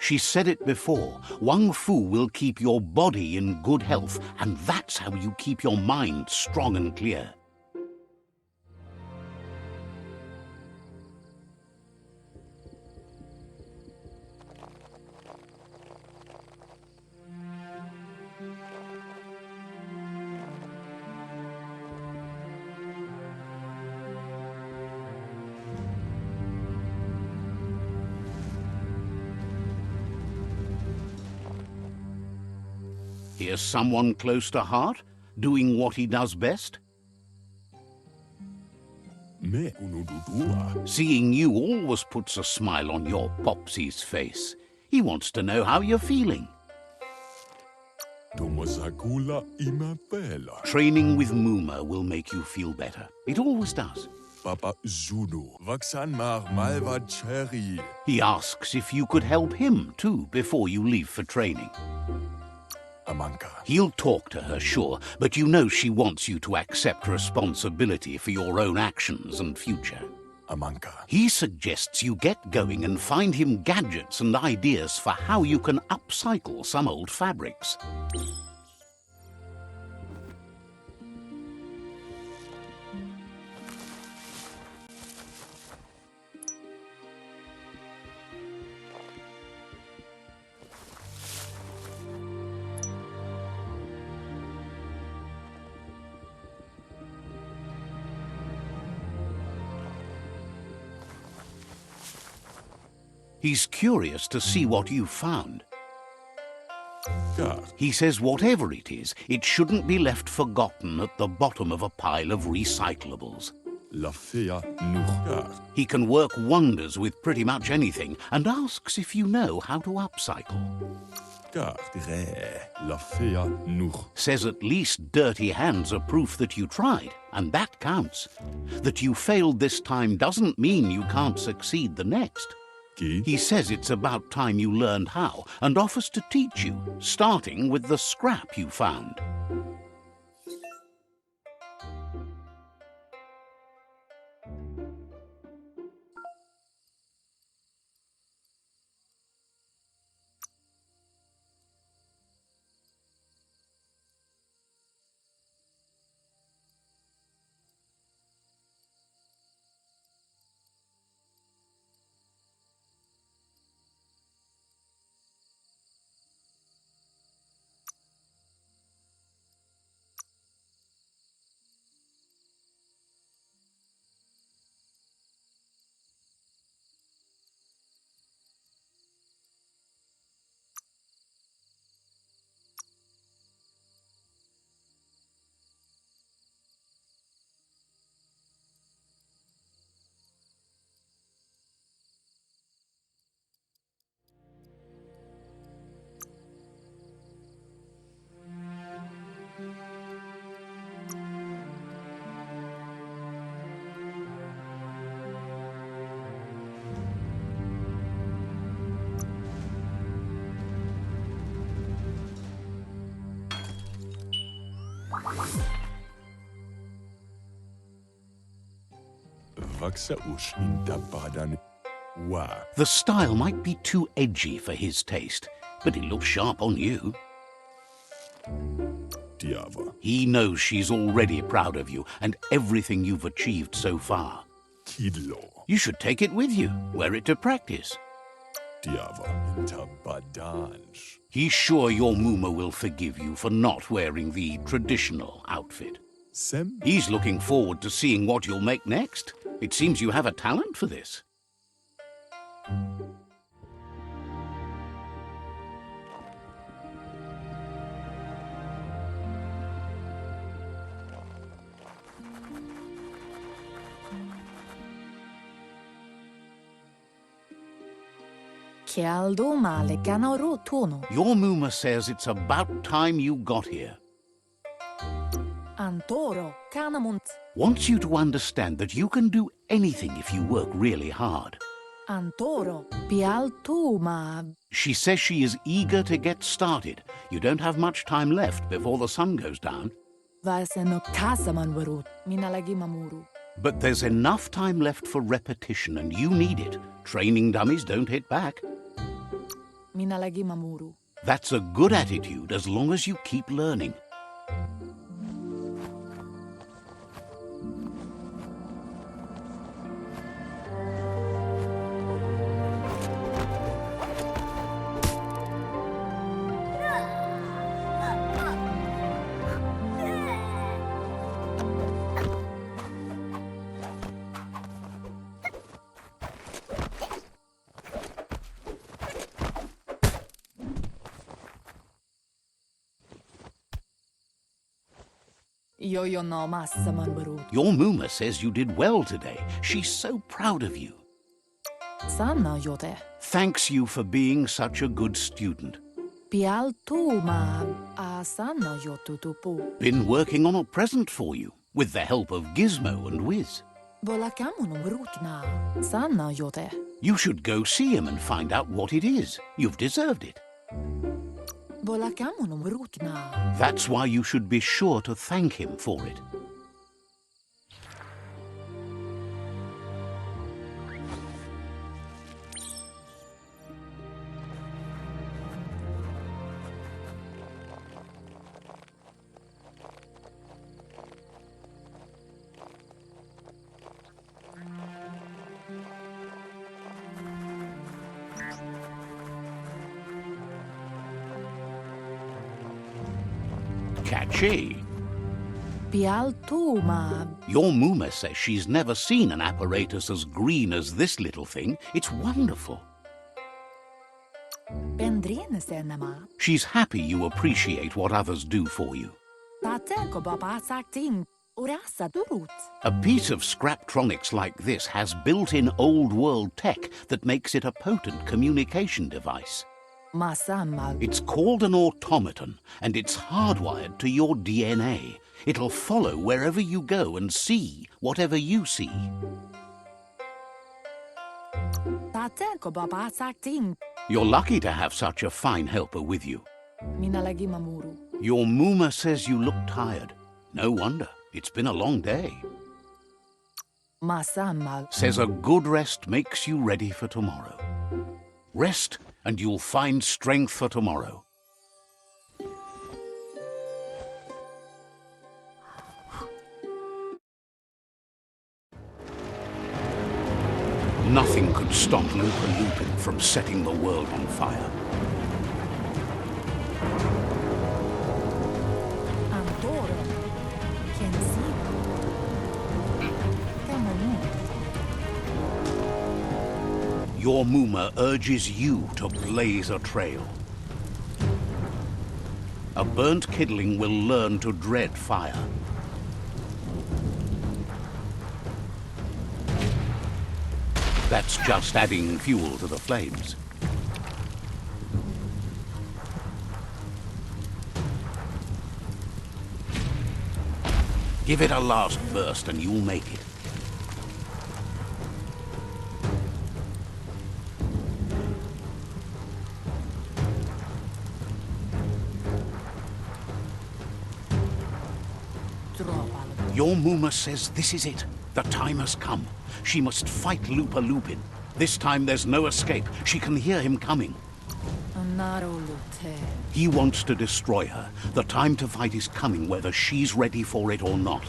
She said it before. Wang Fu will keep your body in good health, and that's how you keep your mind strong and clear. Here's someone close to heart, doing what he does best. Seeing you always puts a smile on your Popsy's face. He wants to know how you're feeling. Training with Muma will make you feel better. It always does. Papa Zunu. Vaksan mar malva cherry. He asks if you could help him too before you leave for training. Amanka. He'll talk to her, sure, but you know she wants you to accept responsibility for your own actions and future. Amanka. He suggests you get going and find him gadgets and ideas for how you can upcycle some old fabrics. He's curious to see what you've found. Gar. He says whatever it is, it shouldn't be left forgotten at the bottom of a pile of recyclables. La fea nuchgar. He can work wonders with pretty much anything and asks if you know how to upcycle. Gar. Re. La fea nuch. Says at least dirty hands are proof that you tried, and that counts. That you failed this time doesn't mean you can't succeed the next. Ki. He says it's about time you learned how and offers to teach you, starting with the scrap you found. Vaksa ush intabadan. Wa. The style might be too edgy for his taste, but it looks sharp on you. Diava. He knows she's already proud of you and everything you've achieved so far. Kidlo. You should take it with you, wear it to practice. Diava. Intabadanj. He's sure your Muma will forgive you for not wearing the traditional outfit. Sem. He's looking forward to seeing what you'll make next. It seems you have a talent for this. Kialdo male ganoro tono. Your Muma says it's about time you got here. Antoro canamunt. Wants you to understand that you can do anything if you work really hard. Antoro pialto ma. She says she is eager to get started. You don't have much time left before the sun goes down. Vaseno kasaman warut. Minalagi mamuru. But there's enough time left for repetition and you need it. Training dummies don't hit back. Minalagi mamuru. That's a good attitude as long as you keep learning. Yo no massaman warut. Your Muma says you did well today. She's so proud of you. Sanna yote. Thanks you for being such a good student. Pialto ma. Asana yotutupu. Been working on a present for you, with the help of Gizmo and Wiz. Volakamun rutna. Sanna jote. You should go see him and find out what it is. You've deserved it. Volakamun rutna. That's why you should be sure to thank him for it. Catchy. Pialtuma. Your Muma says she's never seen an apparatus as green as this little thing. It's wonderful. Pendrine senema. She's happy you appreciate what others do for you. Tateko baba sakting. Urasa durut. A piece of Scraptronics like this has built-in old-world tech that makes it a potent communication device. Masama. It's called an automaton, and it's hardwired to your DNA. It'll follow wherever you go and see whatever you see. Tateko baba sakting. You're lucky to have such a fine helper with you. Minalagi mamuru. Your Muma says you look tired. No wonder. It's been a long day. Masama. Says a good rest makes you ready for tomorrow. Rest, and you'll find strength for tomorrow. Nothing could stop Lupin from setting the world on fire. Antoro. Kensi. Kamonu. Your Muma urges you to blaze a trail. A burnt kidling will learn to dread fire. That's just adding fuel to the flames. Give it a last burst and you'll make it. Your Muma says this is it. The time has come. She must fight Lupin. This time there's no escape. She can hear him coming. Narolute. He wants to destroy her. The time to fight is coming, whether she's ready for it or not.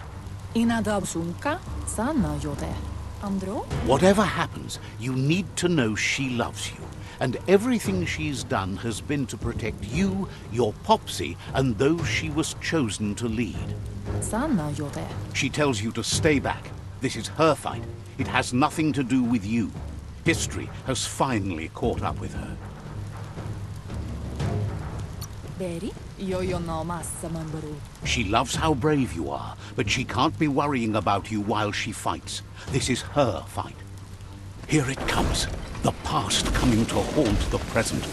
Inadabsunka. Sanna jote. Andro? Whatever happens, you need to know she loves you. And everything she's done has been to protect you, your Popsy, and those she was chosen to lead. Sanna jote. She tells you to stay back. This is her fight. It has nothing to do with you. History has finally caught up with her. Beri? Yo no massa mambaru. She loves how brave you are, but she can't be worrying about you while she fights. This is her fight. Here it comes. The past coming to haunt the present.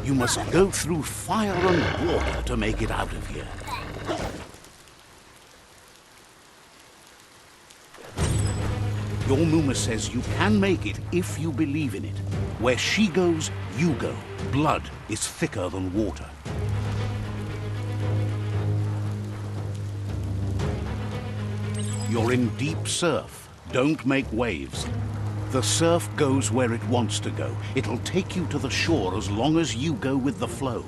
You must go through fire and water to make it out of here. Your Muma says you can make it if you believe in it. Where she goes, you go. Blood is thicker than water. You're in deep surf. Don't make waves. The surf goes where it wants to go. It'll take you to the shore as long as you go with the flow.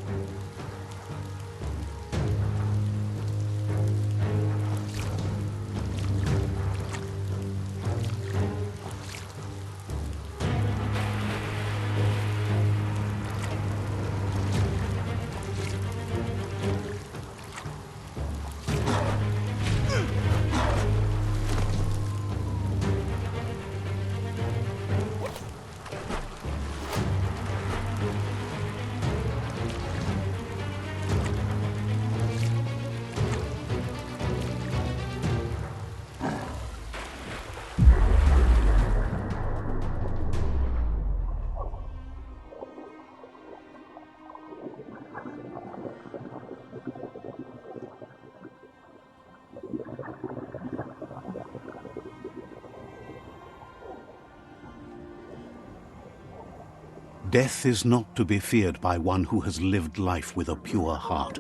Death is not to be feared by one who has lived life with a pure heart.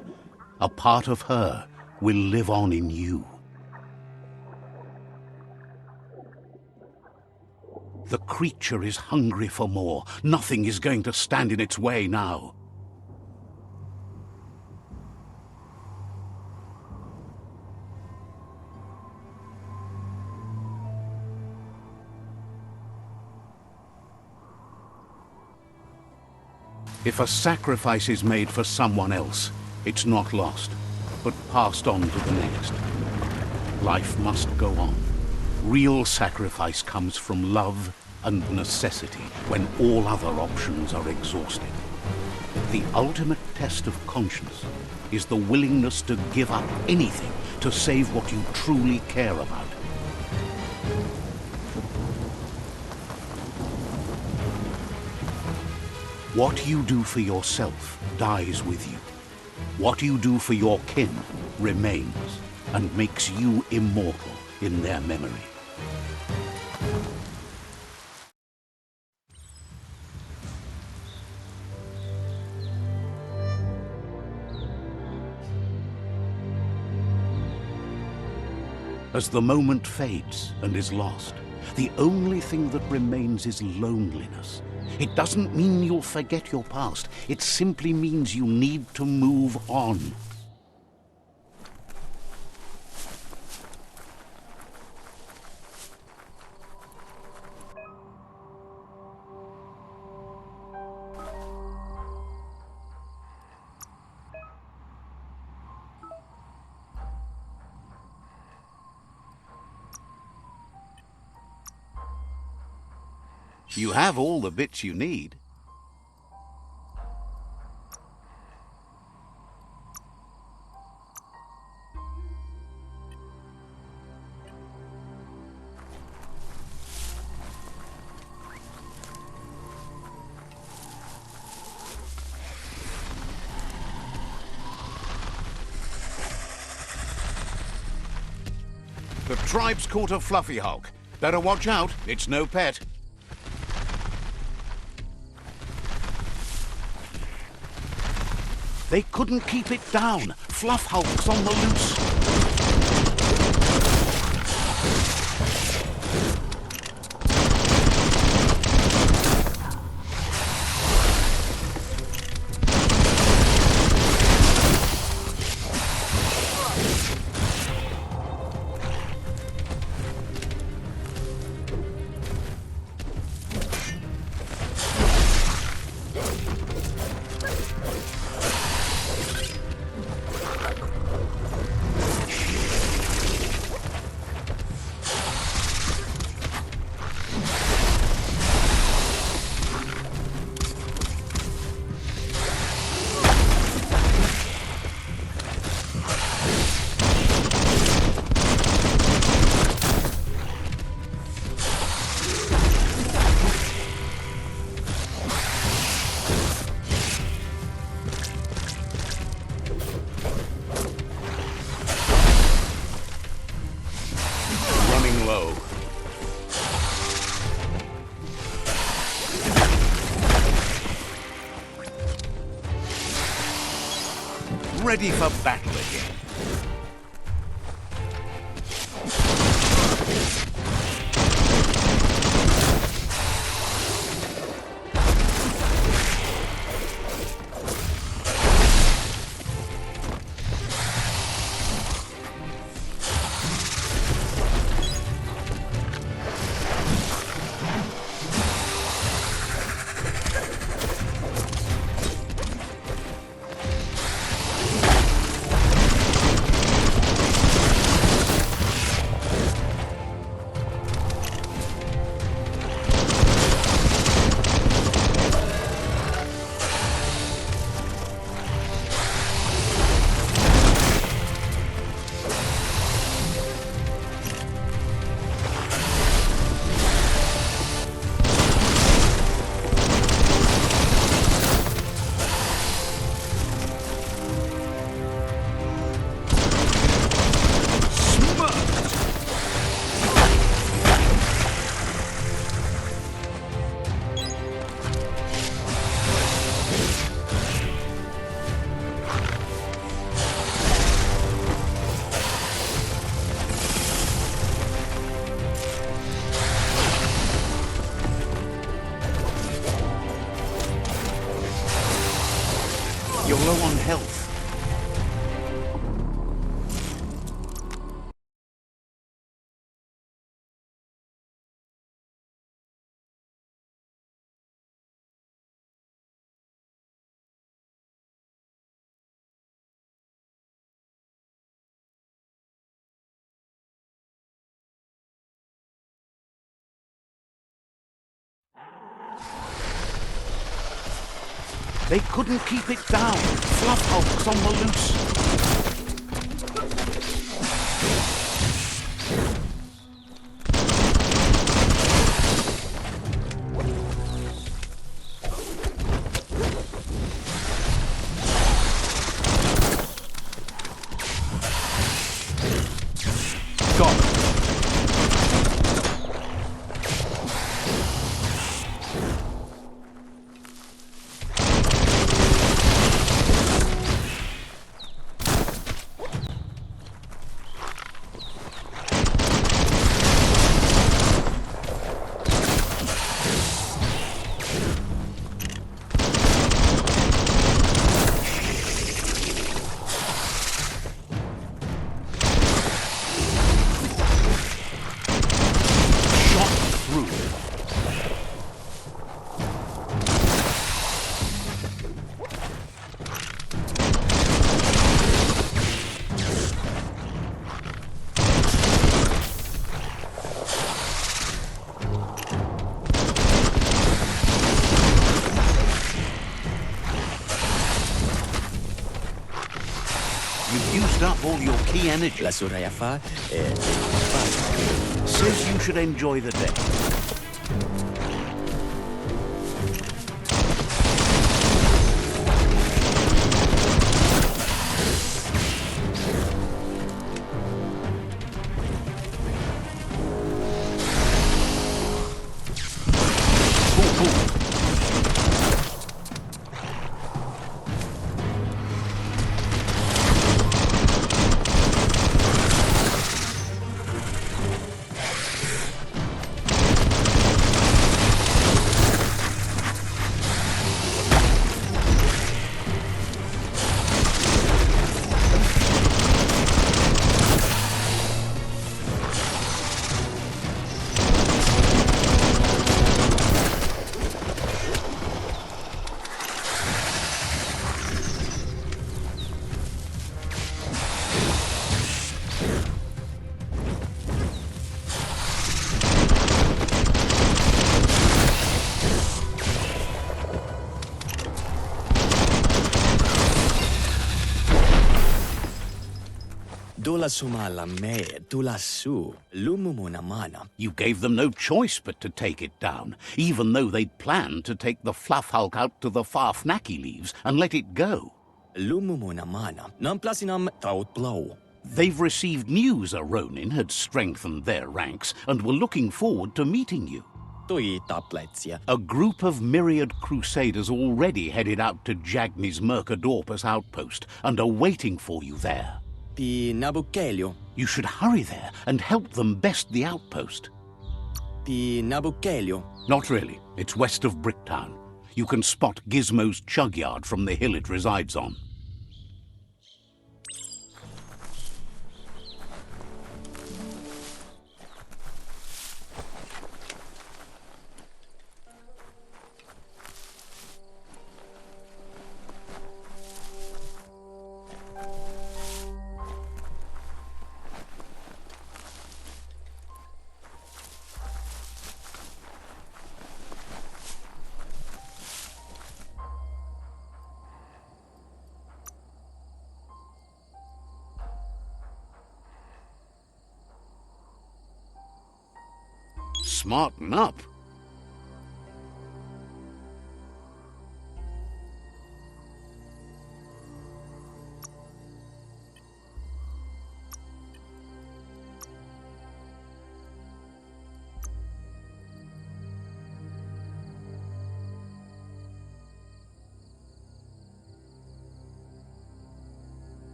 A part of her will live on in you. The creature is hungry for more. Nothing is going to stand in its way now. If a sacrifice is made for someone else, it's not lost, but passed on to the next. Life must go on. Real sacrifice comes from love and necessity when all other options are exhausted. The ultimate test of conscience is the willingness to give up anything to save what you truly care about. What you do for yourself dies with you. What you do for your kin remains and makes you immortal in their memory. As the moment fades and is lost, the only thing that remains is loneliness. It doesn't mean you'll forget your past. It simply means you need to move on. You have all the bits you need. The tribe's caught a fluffy hulk. Better watch out, it's no pet. They couldn't keep it down. Fluff hulk's on the loose. Low. Ready for battle again. They couldn't keep it down. Fluff hulks on the loose. You've used up all your key energy. La Soraya fa Says you should enjoy the day. Dula sumala me, dula su, lumumuna mana. You gave them no choice but to take it down, even though they'd planned to take the Fluff Hulk out to the far Fnacky leaves and let it go. Lumumuna mana, namplasinam taut blow. They've received news a Ronin had strengthened their ranks and were looking forward to meeting you. Tui tapletsia. A group of myriad crusaders already headed out to Jagni's Mercadorpus outpost and are waiting for you there. Pi nabukelio. You should hurry there and help them best the outpost. Pi nabukelio. Not really. It's west of Bricktown. You can spot Gizmo's chug yard from the hill it resides on. Smarten up.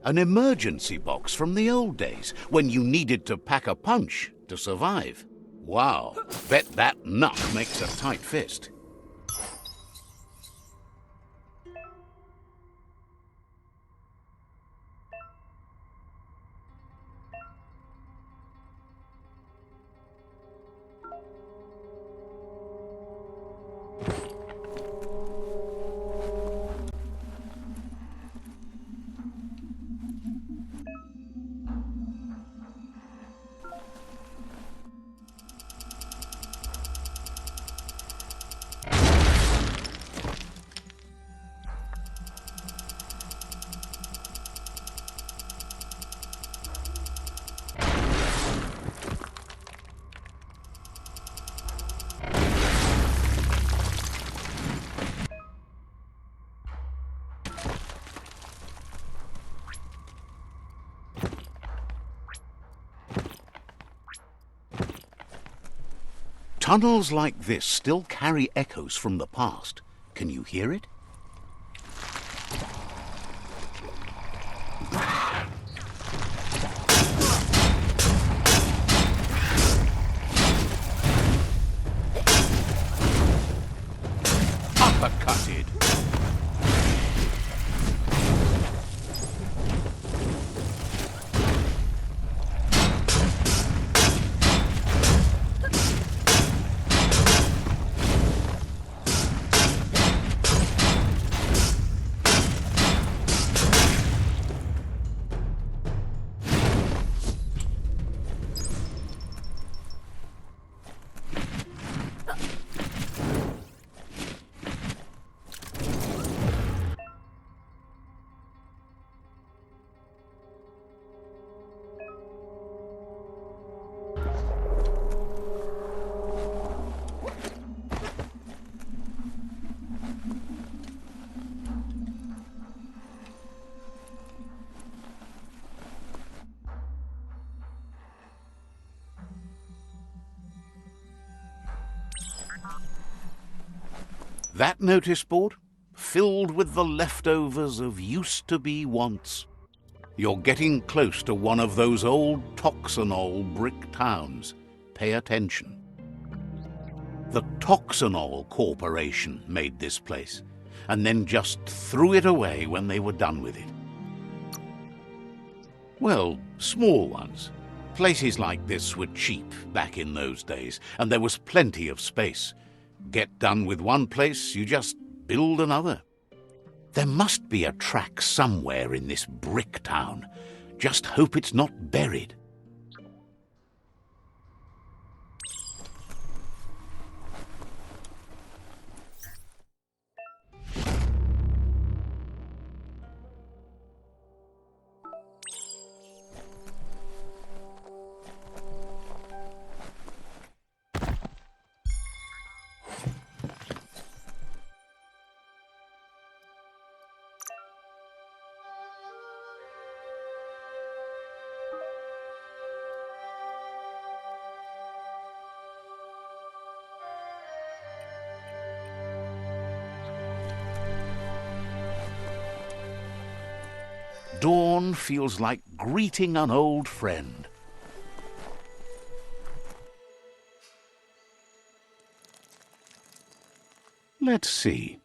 An emergency box from the old days, when you needed to pack a punch to survive. Wow, bet that nut makes a tight fist. Tunnels like this still carry echoes from the past. Can you hear it? Uppercutted. That notice board, filled with the leftovers of used-to-be wants. You're getting close to one of those old Toxanol brick towns. Pay attention. The Toxanol Corporation made this place, and then just threw it away when they were done with it. Well, small ones. Places like this were cheap back in those days, and there was plenty of space. Get done with one place, you just build another. There must be a track somewhere in this brick town. Just hope it's not buried. Dawn feels like greeting an old friend. Let's see.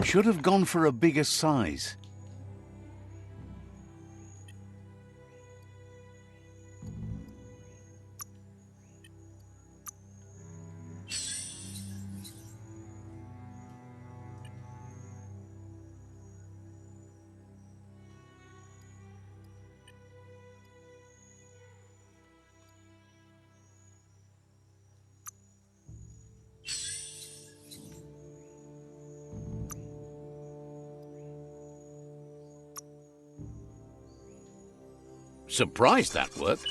Should have gone for a bigger size. Surprised that worked.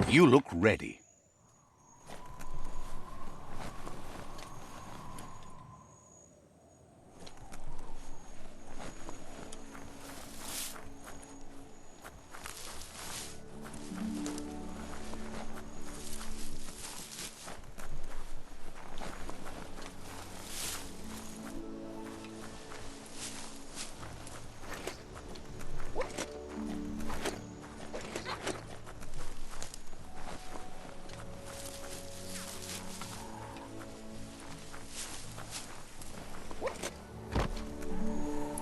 You look ready.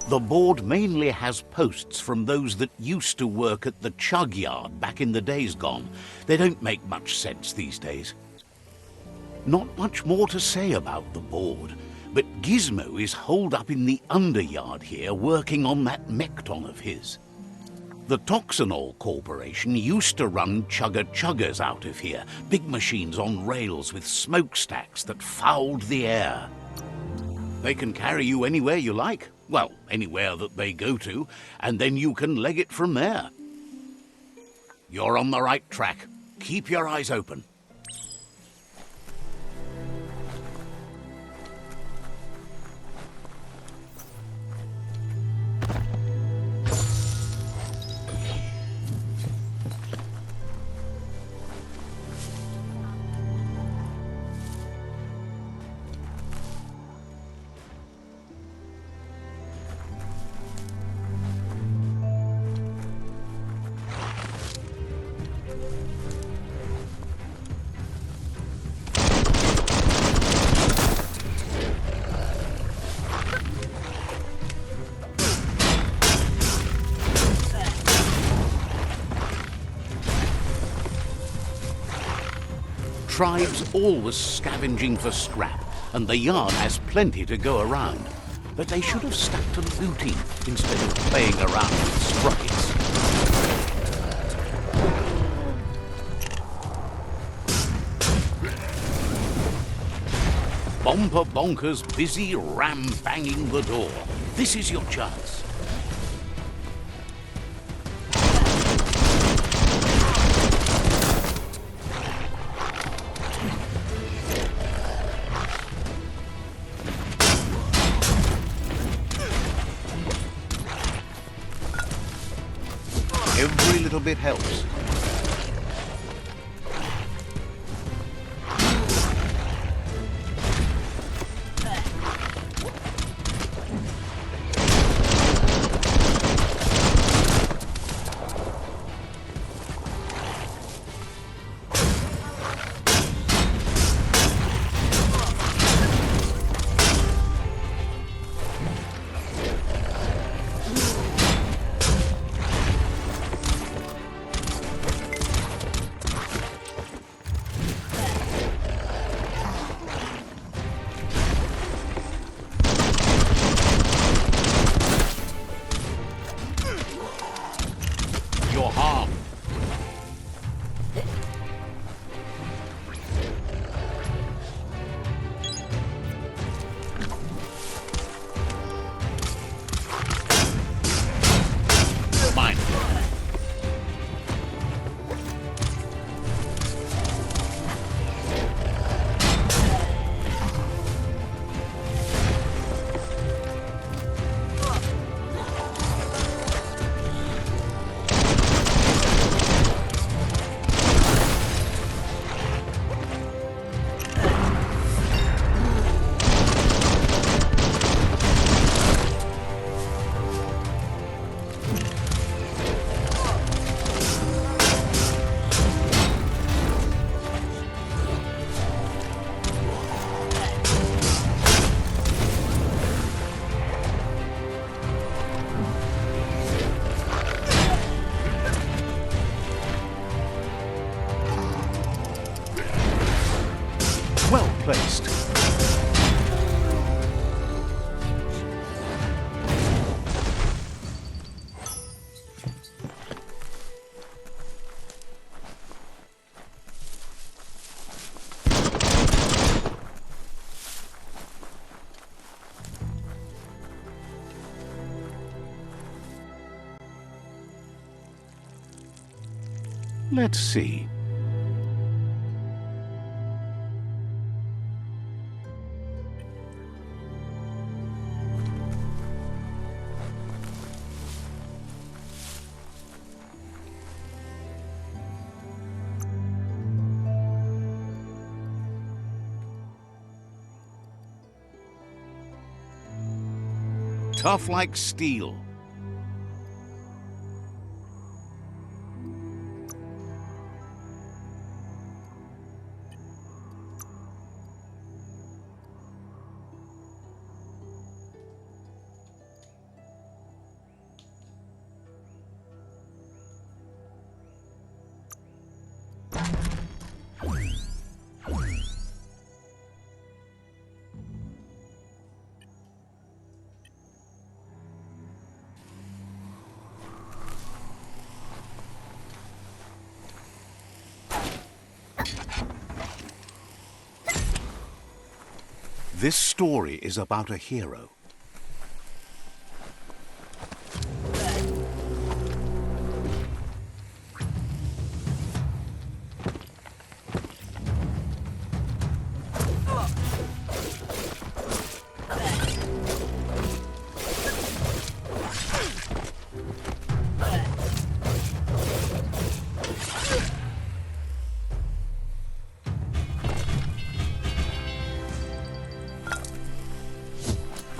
The board mainly has posts from those that used to work at the chug yard back in the days gone. They don't make much sense these days. Not much more to say about the board, but Gizmo is holed up in the underyard here working on that mekton of his. The Toxanol Corporation used to run chugger-chuggers out of here, big machines on rails with smokestacks that fouled the air. They can carry you anywhere you like. Well, anywhere that they go to, and then you can leg it from there. You're on the right track. Keep your eyes open. Tribes always scavenging for scrap, and the yard has plenty to go around. But they should have stuck to looting instead of playing around with sprockets. Bomper Bonkers busy ram-banging the door. This is your chance. Every little bit helps. Let's see. Tough like steel. This story is about a hero.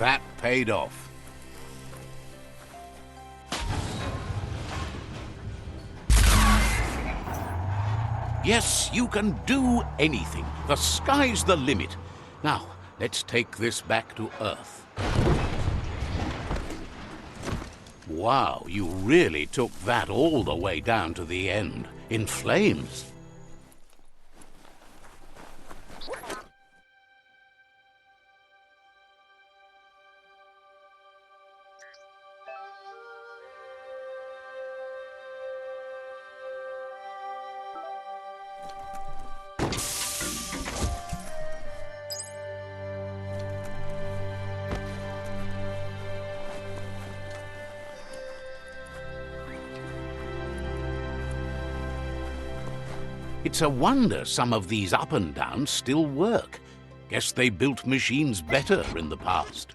That paid off. Yes, you can do anything. The sky's the limit. Now, let's take this back to Earth. Wow, you really took that all the way down to the end, in flames. It's a wonder some of these up and downs still work. Guess they built machines better in the past.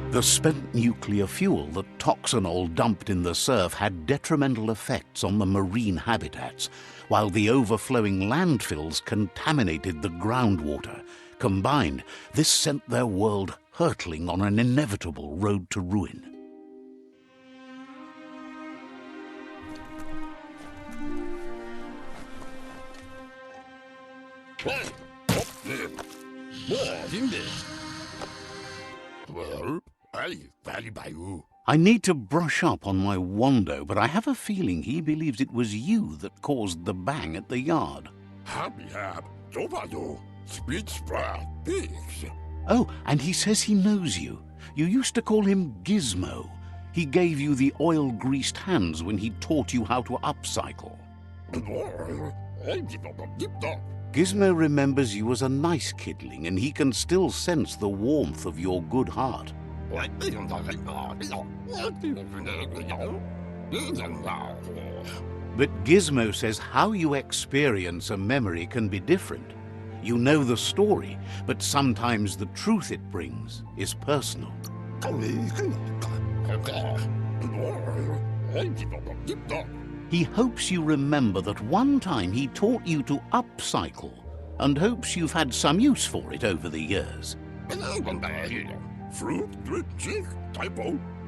The spent nuclear fuel that Toxanol dumped in the surf had detrimental effects on the marine habitats, while the overflowing landfills contaminated the groundwater. Combined, this sent their world hurtling on an inevitable road to ruin. I need to brush up on my Wando, but I have a feeling he believes it was you that caused the bang at the yard. Oh, and he says he knows you. You used to call him Gizmo. He gave you the oil-greased hands when he taught you how to upcycle. Gizmo remembers you as a nice kidling, and he can still sense the warmth of your good heart. But Gizmo says how you experience a memory can be different. You know the story, but sometimes the truth it brings is personal. He hopes you remember that one time he taught you to upcycle, and hopes you've had some use for it over the years.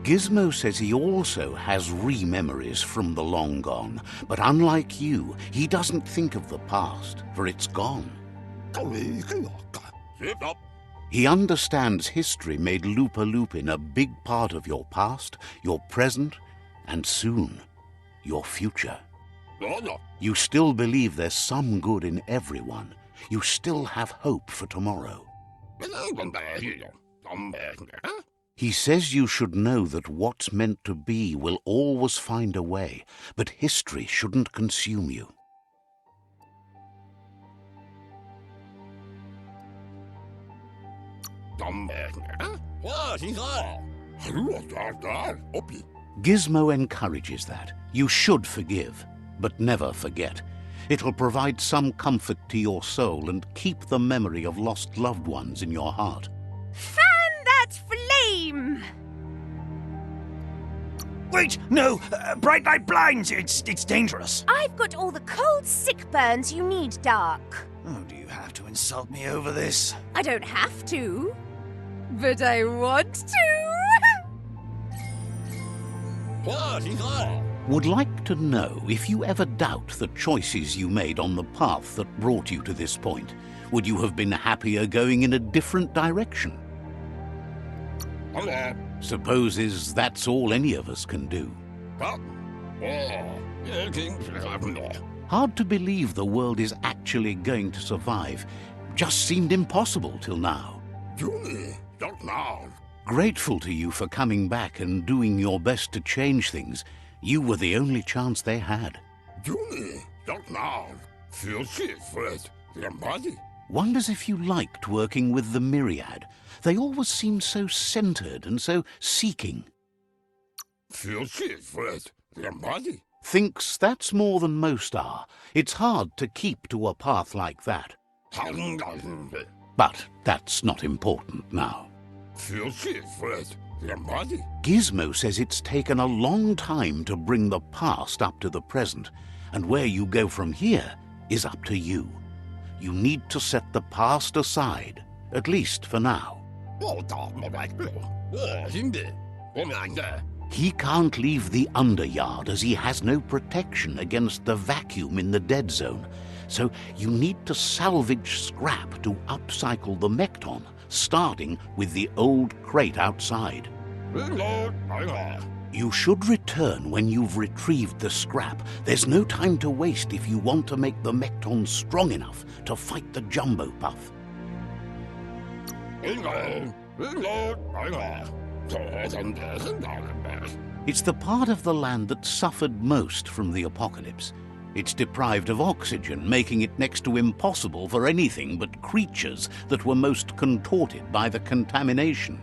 Gizmo says he also has re-memories from the long gone, but unlike you, he doesn't think of the past, for it's gone. He understands history made Lupa-Lupin a big part of your past, your present, and soon, your future. You still believe there's some good in everyone. You still have hope for tomorrow. He says you should know that what's meant to be will always find a way, but history shouldn't consume you. Gizmo encourages that. You should forgive, but never forget. It'll provide some comfort to your soul and keep the memory of lost loved ones in your heart. Fan that flame! Wait, no! Bright light blinds! It's dangerous! I've got all the cold sick burns you need, Dark. Oh, do you have to insult me over this? I don't have to, but I want to. Would like to know if you ever doubt the choices you made on the path that brought you to this point. Would you have been happier going in a different direction? Supposes that's all any of us can do. Hard to believe the world is actually going to survive. Just seemed impossible till now. Grateful to you for coming back and doing your best to change things. You were the only chance they had. Wonders if you liked working with the Myriad. They always seemed so centered and so seeking. Thinks that's more than most are. It's hard to keep to a path like that. But that's not important now. Gizmo says it's taken a long time to bring the past up to the present, and where you go from here is up to you. You need to set the past aside, at least for now. He can't leave the underyard as he has no protection against the vacuum in the dead zone, so you need to salvage scrap to upcycle the Mekton, starting with the old crate outside. You should return when you've retrieved the scrap. There's no time to waste if you want to make the Mekton strong enough to fight the Jumbo Puff. It's the part of the land that suffered most from the apocalypse. It's deprived of oxygen, making it next to impossible for anything but creatures that were most contorted by the contamination.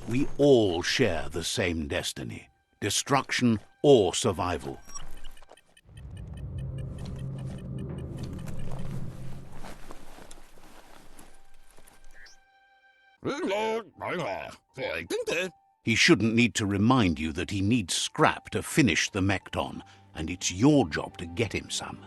We all share the same destiny, destruction or survival. He shouldn't need to remind you that he needs scrap to finish the Mekton, and it's your job to get him some.